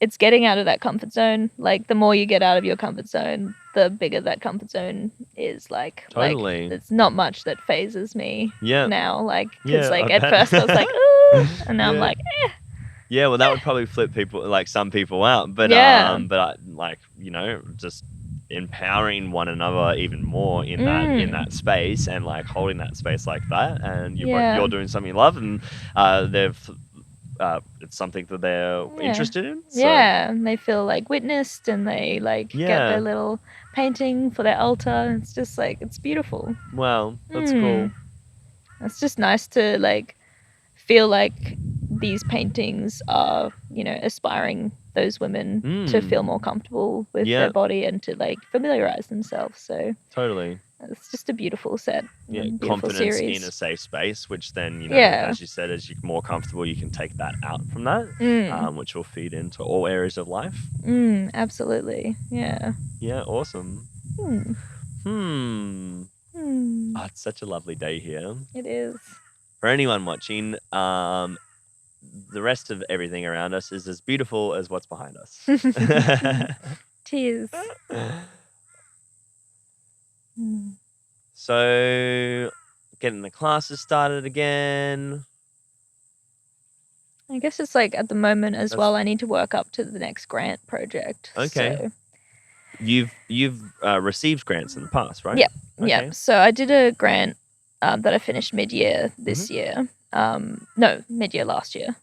it's getting out of that comfort zone. Like the more you get out of your comfort zone, the bigger that comfort zone is. Like it's not much that phases me now. Like, because like at first I was like, ooh, and now I'm like, Yeah, well, that would probably flip people, like some people out. But Yeah. like, you know, just empowering one another even more in that space, and like holding that space like that, and Yeah. you're doing something you love, and it's something that they're interested in. So Yeah, and they feel like witnessed, and they like get their little painting for their altar. It's just like, it's beautiful. wow, that's cool. It's just nice to like feel like these paintings are, you know, aspiring those women to feel more comfortable with their body and to like familiarize themselves. So Totally. it's just a beautiful set. Yeah, beautiful confidence series. in a safe space, which then, you know, as you said, as you're more comfortable, you can take that out from that, which will feed into all areas of life. Absolutely. Yeah. Yeah, awesome. Oh, it's such a lovely day here. It is. For anyone watching, the rest of everything around us is as beautiful as what's behind us. Tears. So, getting the classes started again. I guess it's like at the moment as well, I need to work up to the next grant project. Okay. So. You've received grants in the past, right? Yeah. Okay. Yeah. So I did a grant that I finished mid-year this year. No, mid-year last year.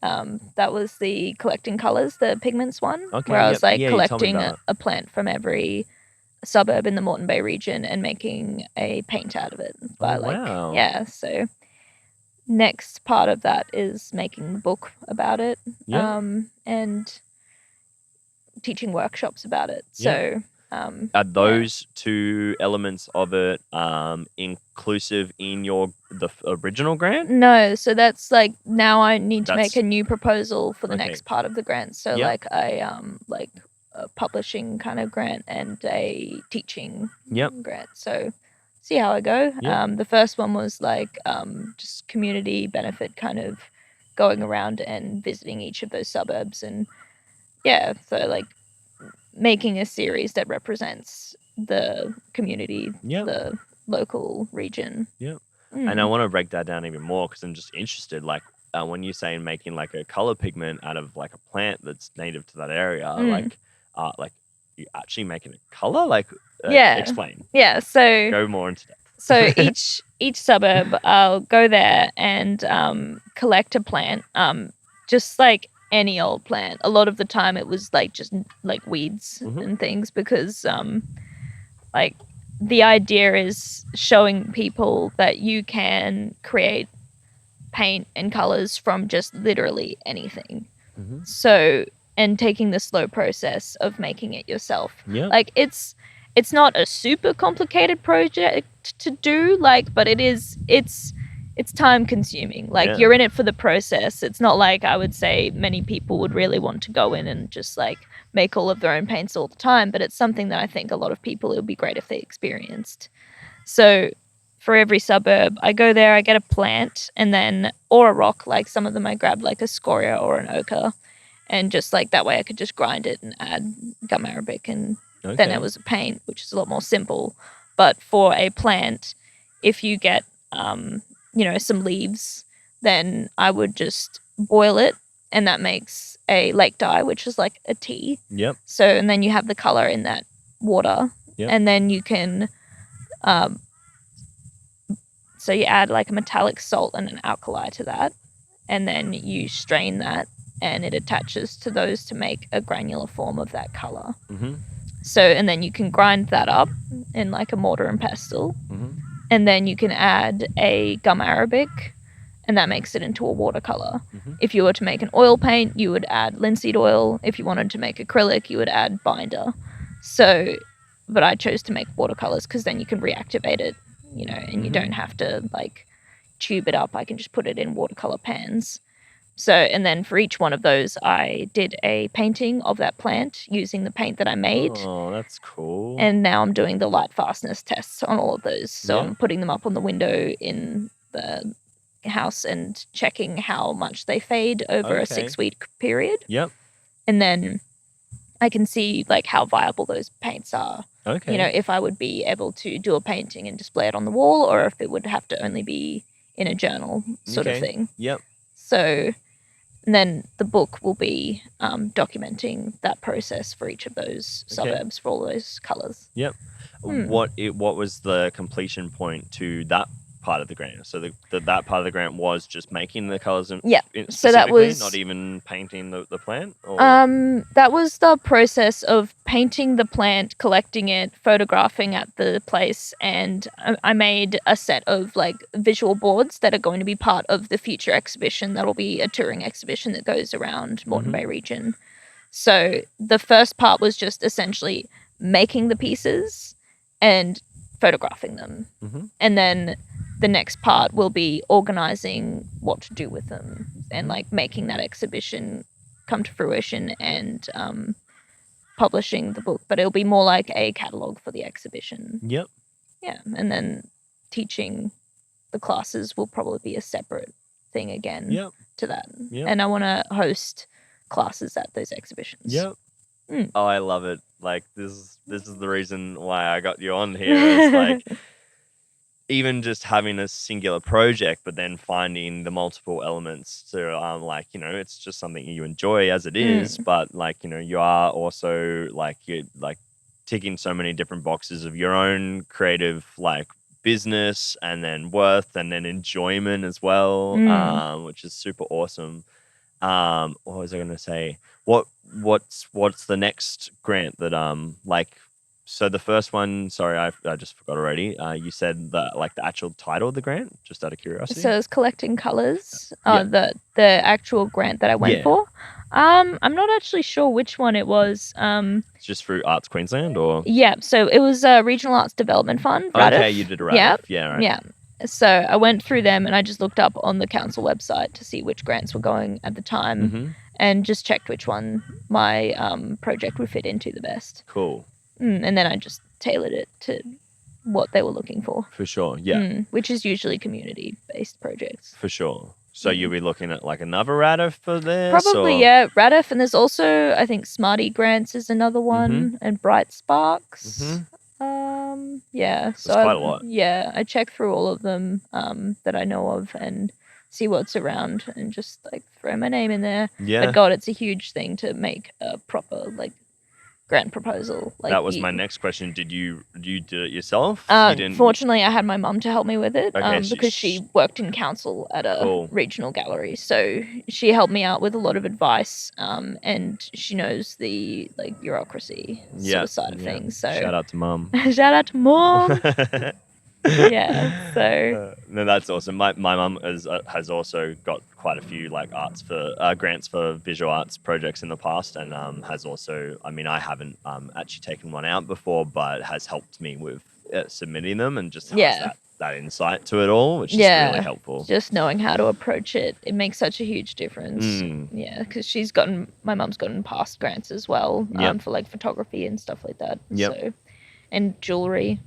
That was the collecting colours, the pigments one, where I was collecting a plant from every suburb in the Moreton Bay region and making a paint out of it. So next part of that is making the book about it, and teaching workshops about it. So are those two elements of it inclusive in the original grant? No, so that's like, now I need to make a new proposal for the next part of the grant. So like a publishing kind of grant and a teaching grant. So see how I go. The first one was like just community benefit, kind of going around and visiting each of those suburbs, and so like making a series that represents the community, the local region. And I want to break that down even more, because I'm just interested, like when you're saying making like a color pigment out of like a plant that's native to that area, like you actually making a color, like explain. So go more into depth. So each suburb, I'll go there and collect a plant, just like any old plant. A lot of the time it was like just like weeds and things, because like the idea is showing people that you can create paint and colors from just literally anything. So, and taking the slow process of making it yourself. Like it's not a super complicated project to do, like, but it's time consuming. Like you're in it for the process. It's not like I would say many people would really want to go in and just like make all of their own paints all the time, but it's something that I think a lot of people, it would be great if they experienced. So for every suburb, I go there, I get a plant, and then, or a rock, like some of them I grab like a scoria or an ochre, and just like that way I could just grind it and add gum arabic, and then it was a paint, which is a lot more simple. But for a plant, if you get some leaves, then I would just boil it, and that makes a lake dye, which is like a tea. So, and then you have the color in that water, and then you can so you add like a metallic salt and an alkali to that, and then you strain that, and it attaches to those to make a granular form of that color. So, and then you can grind that up in like a mortar and pestle, and then you can add a gum arabic, and that makes it into a watercolor. If you were to make an oil paint, you would add linseed oil. If you wanted to make acrylic, you would add binder. So, but I chose to make watercolors because then you can reactivate it, and you don't have to like tube it up. I can just put it in watercolor pans. So, and then for each one of those, I did a painting of that plant using the paint that I made. Oh, that's cool. And now I'm doing the light fastness tests on all of those. So I'm putting them up on the window in the house and checking how much they fade over a 6-week period. And then I can see like how viable those paints are. If I would be able to do a painting and display it on the wall, or if it would have to only be in a journal sort of thing. So And then the book will be documenting that process for each of those suburbs for all those colours. Yep. What was the completion point to that part of the grant? So that part of the grant was just making the colours specifically, so that was not even painting the plant? Or? That was the process of painting the plant, collecting it, photographing at the place, and I made a set of like visual boards that are going to be part of the future exhibition. That'll be a touring exhibition that goes around Moreton Bay region. So the first part was just essentially making the pieces and photographing them. And then the next part will be organizing what to do with them and like making that exhibition come to fruition and publishing the book. But it'll be more like a catalogue for the exhibition. Yep. Yeah. And then teaching the classes will probably be a separate thing again to that. Yep. And I want to host classes at those exhibitions. Yep. Oh, I love it. Like this is the reason why I got you on here. It's like even just having a singular project, but then finding the multiple elements to like, you know, it's just something you enjoy as it is, but like, you know, you are also like you're like ticking so many different boxes of your own creative like business and then worth and then enjoyment as well, which is super awesome. What was I going to say? What's the next grant that like? So the first one, sorry, I just forgot already. You said the actual title of the grant, just out of curiosity. So it's collecting colours. The actual grant that I went for. I'm not actually sure which one it was. It's just through Arts Queensland, or so it was a Regional Arts Development Fund. RADF. Okay, you did a RADF. Yeah, right. Yeah. So I went through them and I just looked up on the council website to see which grants were going at the time, and just checked which one my project would fit into the best. Cool. And then I just tailored it to what they were looking for. For sure, yeah. Which is usually community-based projects. For sure. So you'll be looking at like another RADF for this? Probably, yeah. RADF, and there's also, I think, Smarty Grants is another one, and Bright Sparks. Yeah. So quite a lot. Yeah, I check through all of them that I know of and see what's around and just like throw my name in there. Yeah. But God, it's a huge thing to make a proper like grant proposal. Like that was my next question. Did you do it yourself? Fortunately, I had my mum to help me with it because she worked in council at a regional gallery. So she helped me out with a lot of advice, and she knows the like bureaucracy sort of side of things. So shout out to mum. Shout out to mum. Yeah, so no, that's awesome. My mum has also got quite a few like arts for grants for visual arts projects in the past, and has also, I mean, I haven't actually taken one out before, but has helped me with submitting them and just has that insight to it all, which is really helpful. Just knowing how to approach it, it makes such a huge difference. Yeah, because my mum's gotten past grants as well for like photography and stuff like that. So, and jewelry.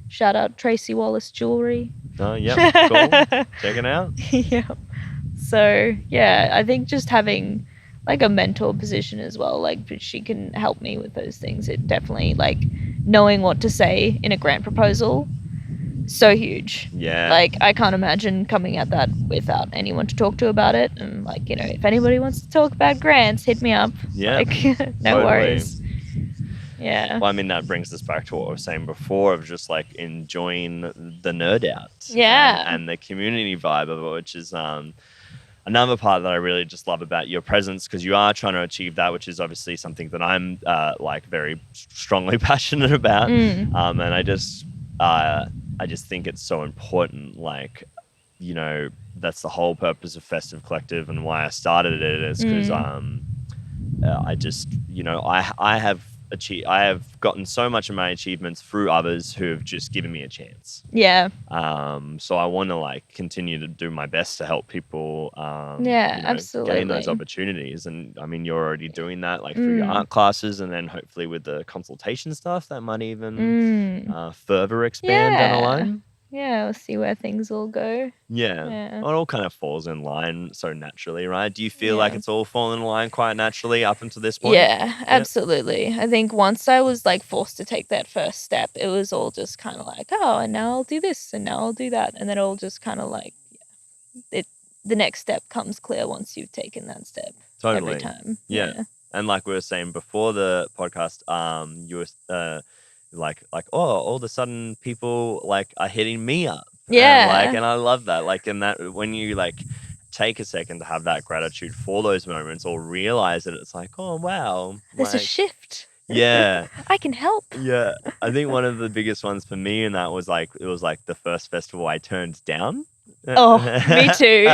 Shout out Tracy Wallace Jewelry. Oh, yeah, cool. Check it out. Yeah. So, yeah, I think just having like a mentor position as well, like she can help me with those things. It definitely, like, knowing what to say in a grant proposal, so huge. Yeah. Like, I can't imagine coming at that without anyone to talk to about it. And, like, you know, if anybody wants to talk about grants, hit me up. Yeah. Like, no worries. Yeah. Well, I mean, that brings us back to what I was saying before of just like enjoying the nerd out. Yeah. And the community vibe of it, which is another part that I really just love about your presence, because you are trying to achieve that, which is obviously something that I'm like very strongly passionate about. And I just think it's so important. Like, you know, that's the whole purpose of Festive Collective and why I started it, is because I just, you know, I have gotten so much of my achievements through others who have just given me a chance. Yeah. So I want to like continue to do my best to help people. Absolutely. Gain those opportunities, and I mean, you're already doing that like through your art classes, and then hopefully with the consultation stuff that might even further expand down the line. Yeah, we'll see where things all go. Yeah. Well, it all kind of falls in line so naturally, right? Do you feel like it's all fallen in line quite naturally up until this point? Yeah, absolutely. I think once I was like forced to take that first step, it was all just kind of like, oh, and now I'll do this and now I'll do that. And then it all just kind of like, it the next step comes clear once you've taken that step. Totally. Every time. Yeah. And like we were saying before the podcast, you were like, oh, all of a sudden people like are hitting me up. Yeah. And I love that. Like, and that when you like take a second to have that gratitude for those moments or realize that it's like, oh wow, there's a shift. Yeah. I can help. Yeah. I think one of the biggest ones for me in that was like, it was like the first festival I turned down. Oh, me too.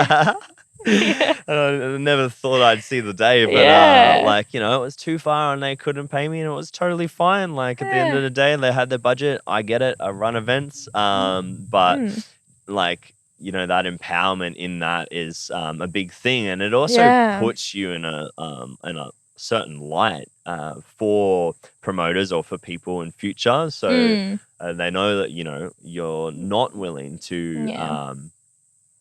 I never thought I'd see the day, but like, you know, it was too far and they couldn't pay me and it was totally fine. Like at the end of the day, they had their budget. I get it. I run events. But like, you know, that empowerment in that is a big thing, and it also puts you in a certain light for promoters or for people in future. So they know that, you know, you're not willing to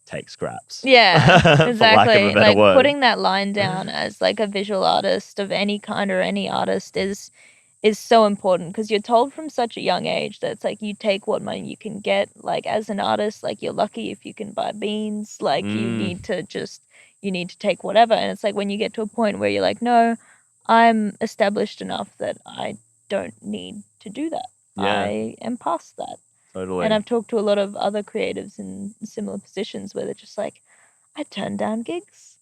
take scraps. Yeah, exactly. For lack of a better word. Putting that line down as like a visual artist of any kind or any artist is so important, because you're told from such a young age that it's like you take what money you can get. Like as an artist, like you're lucky if you can buy beans. Like you need to take whatever. And it's like when you get to a point where you're like, no, I'm established enough that I don't need to do that. I am past that. Totally. And I've talked to a lot of other creatives in similar positions where they're just like, I turn down gigs.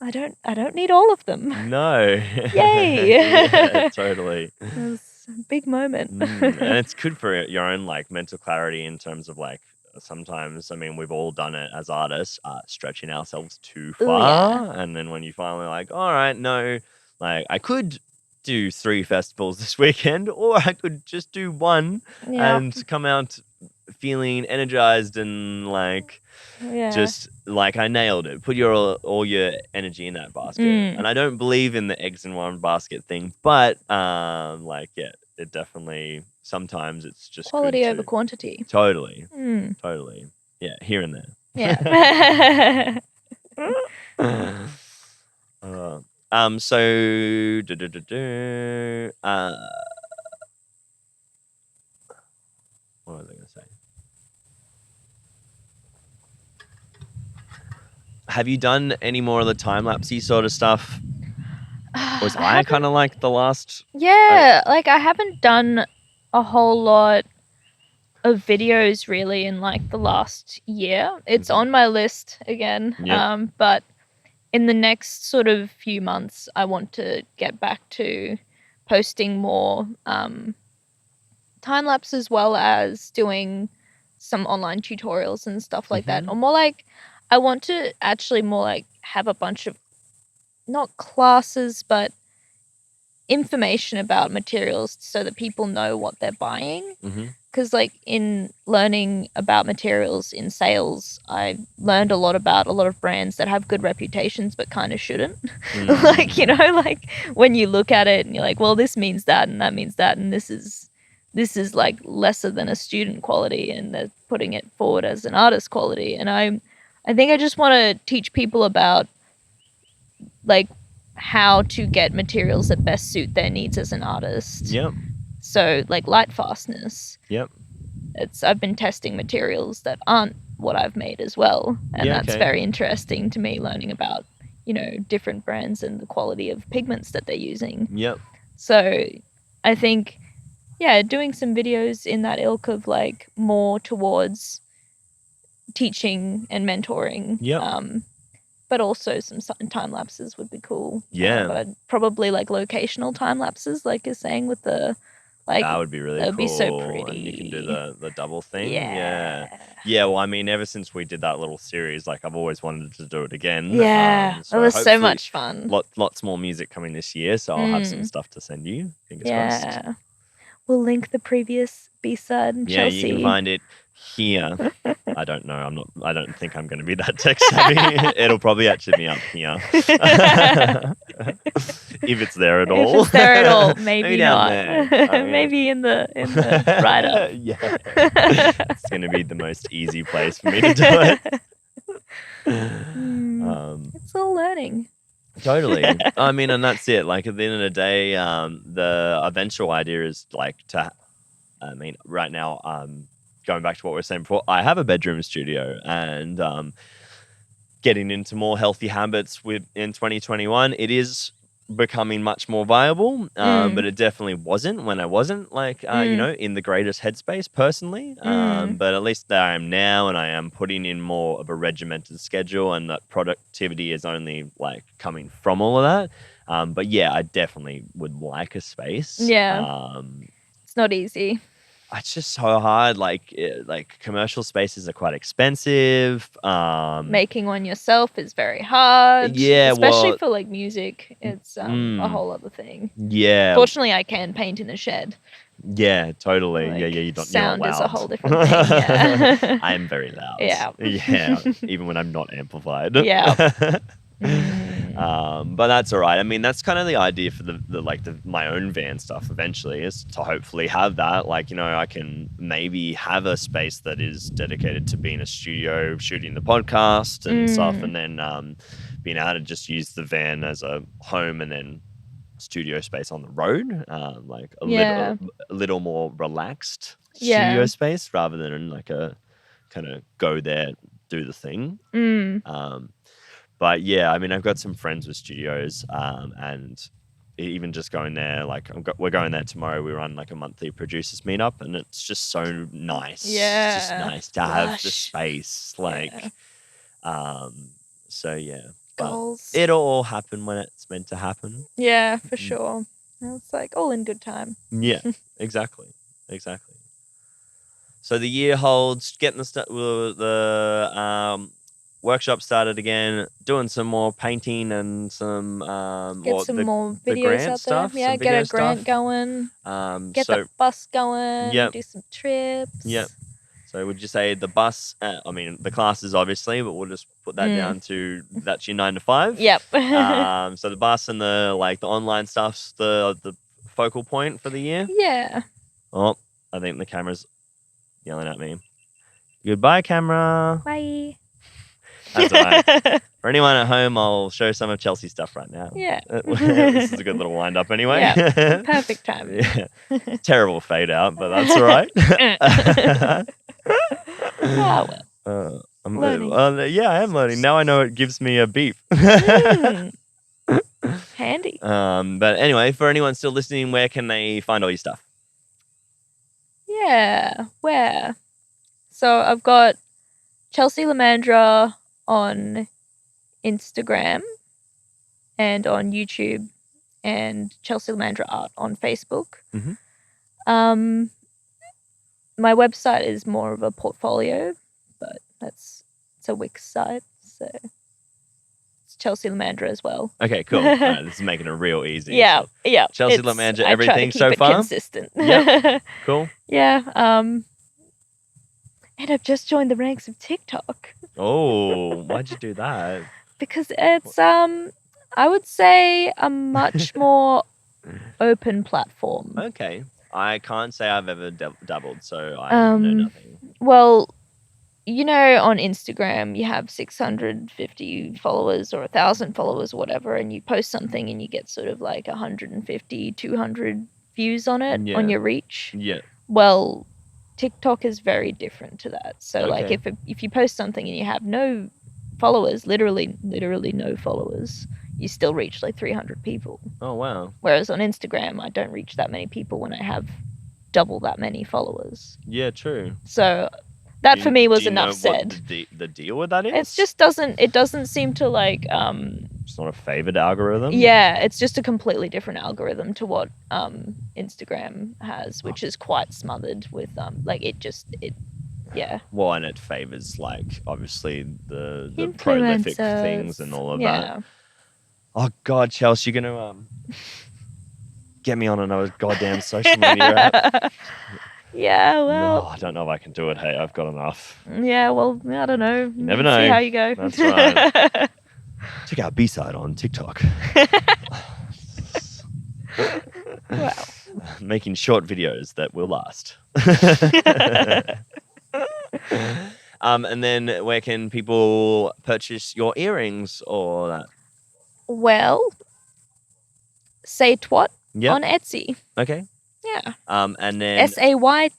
I don't need all of them. No. Yay. Yeah, totally. It was a big moment. And it's good for your own like mental clarity in terms of like sometimes, I mean, we've all done it as artists, stretching ourselves too far. And then when you finally like, all right, no, like I could do 3 festivals this weekend, or I could just do 1 and come out feeling energized and like just like I nailed it. Put all your energy in that basket. And I don't believe in the eggs in one basket thing, but it definitely sometimes it's just quality over quantity. Totally. Totally. Yeah, here and there. Yeah. So what was I going to say? Have you done any more of the time-lapsey sort of stuff? Was I kind of like the last? Yeah, like I haven't done a whole lot of videos really in like the last year. It's on my list again. But in the next sort of few months, I want to get back to posting more time lapse, as well as doing some online tutorials and stuff like that. Or more like, I want to actually more like have a bunch of not classes, but information about materials so that people know what they're buying. Because like in learning about materials in sales, I learned a lot about a lot of brands that have good reputations but kind of shouldn't. Like, you know, like when you look at it and you're like, well, this means that and that means that, and this is like lesser than a student quality, and they're putting it forward as an artist quality. And I think I just want to teach people about like how to get materials that best suit their needs as an artist. So like light fastness. I've been testing materials that aren't what I've made as well. And that's very interesting to me, learning about, you know, different brands and the quality of pigments that they're using. So I think, doing some videos in that ilk of like more towards teaching and mentoring. But also some time lapses would be cool. But probably like locational time lapses, like you're saying with the like. That would be really cool. That would be so pretty. And you can do the double thing. Yeah. Well, I mean, ever since we did that little series, like I've always wanted to do it again. It was so much fun. Lots more music coming this year, so I'll have some stuff to send you. Fingers crossed. We'll link the previous B-Syde and Chelsea. You can find it here. I don't know. I don't think I'm going to be that tech savvy. It'll probably actually be up here. If it's there at all. If it's there at all, maybe not. I mean, maybe in the write-up. It's going to be the most easy place for me to do it. It's all learning. Totally. I mean, and that's it. Like at the end of the day, the eventual idea is like right now, going back to what we were saying before, I have a bedroom studio, and getting into more healthy habits in 2021. It is becoming much more viable, but it definitely wasn't when I wasn't like in the greatest headspace personally. But at least I am now, and I am putting in more of a regimented schedule, and that productivity is only like coming from all of that. But yeah, I definitely would like a space. Yeah. It's not easy. It's just so hard. Like commercial spaces are quite expensive. Making one yourself is very hard. Yeah, especially well, for like music. It's a whole other thing. Yeah. Fortunately, I can paint in a shed. Yeah, totally. Like, yeah, you're not loud. Sound is a whole different thing. Yeah. I am very loud. Yeah. Yeah, even when I'm not amplified. Yeah. But that's all right. I mean, that's kind of the idea for my own van stuff eventually, is to hopefully have that. Like, I can maybe have a space that is dedicated to being a studio, shooting the podcast and stuff, and then being able to just use the van as a home and then studio space on the road, like a little more relaxed studio space rather than like a kind of go there, do the thing. But yeah, I mean, I've got some friends with studios, and even just going there, like we're going there tomorrow. We run like a monthly producers meetup, and it's just so nice. Yeah, it's just nice to have the space, like, so yeah. Goals. It'll all happen when it's meant to happen. Yeah, for sure. It's like all in good time. Yeah, exactly. So the year holds getting the workshop started again, doing some more painting and some get some more videos out there. Yeah, get a grant going. Get the bus going. Yep. Do some trips. Yep. So would you say the bus? I mean, the classes obviously, but we'll just put that down to that's your 9 to 5. Yep. So the bus and the online stuff's the focal point for the year. Yeah. Oh, I think the camera's yelling at me. Goodbye, camera. Bye. That's all right. For anyone at home, I'll show some of Chelsea's stuff right now. Yeah. This is a good little wind up anyway. Yeah. Perfect time. Yeah. Terrible fade out, but that's all right. Oh, well. I'm learning. Yeah, I am learning. Now I know it gives me a beep. Handy. But anyway, for anyone still listening, where can they find all your stuff? Yeah, where? So I've got Chelsea Lomandra on Instagram and on YouTube, and Chelsea Lomandra Art on Facebook. My website is more of a portfolio, but it's a Wix site, so it's Chelsea Lomandra as well. Okay, cool. Right, this is making it real easy. Yeah. Chelsea Lomandra, everything I try to keep so it far? consistent. Yep. Cool. Yeah. And I've just joined the ranks of TikTok. Oh, why'd you do that? Because it's I would say a much more open platform. Okay. I can't say I've ever dabbled, so I know nothing. Well, on Instagram you have 650 followers or 1,000 followers or whatever, and you post something and you get sort of like 150, 200 views on it on your reach. Yeah. Well, TikTok is very different to that. So Okay. like if you post something and you have no followers, literally no followers, you still reach like 300 people. Oh, wow. Whereas on Instagram, I don't reach that many people when I have double that many followers. Yeah, true. So that for me was enough said. What the deal with that is? It just doesn't seem to like It's not a favored algorithm. Yeah, it's just a completely different algorithm to what Instagram has, which is quite smothered with yeah. Well, and it favors like obviously the prolific things and all of that. Oh God, Chelsea, you're gonna get me on another goddamn social media app. Yeah, well. No, I don't know if I can do it. Hey, I've got enough. Yeah, well, I don't know. You never know. See how you go. That's right. Check out B-Syde on TikTok. Wow. Making short videos that will last. And then where can people purchase your earrings or that? Well, Say Twat Yep. on Etsy. Okay. Yeah. And then SAYTWAT.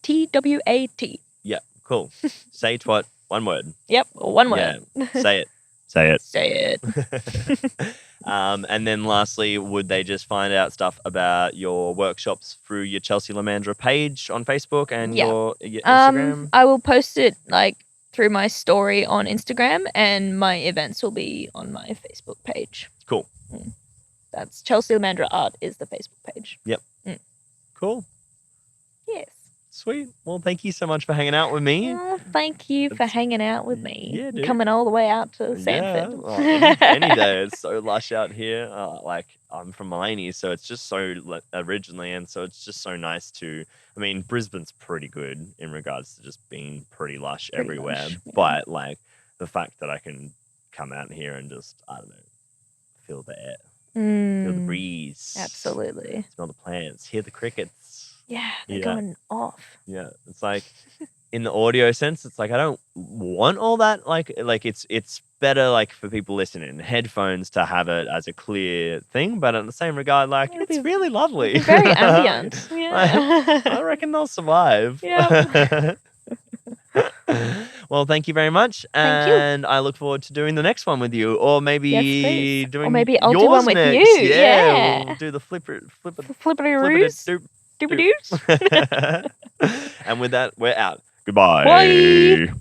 yeah, cool. Say Twat, one word. Yep, one word. Yeah. Say it. Say it. Say it. And then lastly, would they just find out stuff about your workshops through your Chelsea Lomandra page on Facebook and your Instagram? I will post it like through my story on Instagram, and my events will be on my Facebook page. Cool. That's Chelsea Lomandra Art is the Facebook page. Yep. Cool. Yes. Sweet. Well, thank you so much for hanging out with me. Oh, thank you for hanging out with me. Yeah, dude. Coming all the way out to Sanford. Well, any day. It's so lush out here. Like, I'm from Mullaney, so it's just so originally, and so it's just so nice to. I mean, Brisbane's pretty good in regards to just being pretty lush everywhere. Lush, yeah. But like the fact that I can come out here and just, I don't know, feel the air, feel the breeze, Absolutely. smell the plants, hear the crickets. Yeah, they're going off. Yeah, it's like in the audio sense, it's like I don't want all that. Like it's better like for people listening in headphones to have it as a clear thing, but in the same regard, like it's really lovely. Very ambient. Yeah. I reckon they'll survive. Yeah. Well, thank you very much, and I look forward to doing the next one with you, or maybe doing. Or maybe I'll yours do one with next. you. Yeah, we'll do the flippity Flipperoo. Doop-a-doos. And with that, we're out. Goodbye. Bye.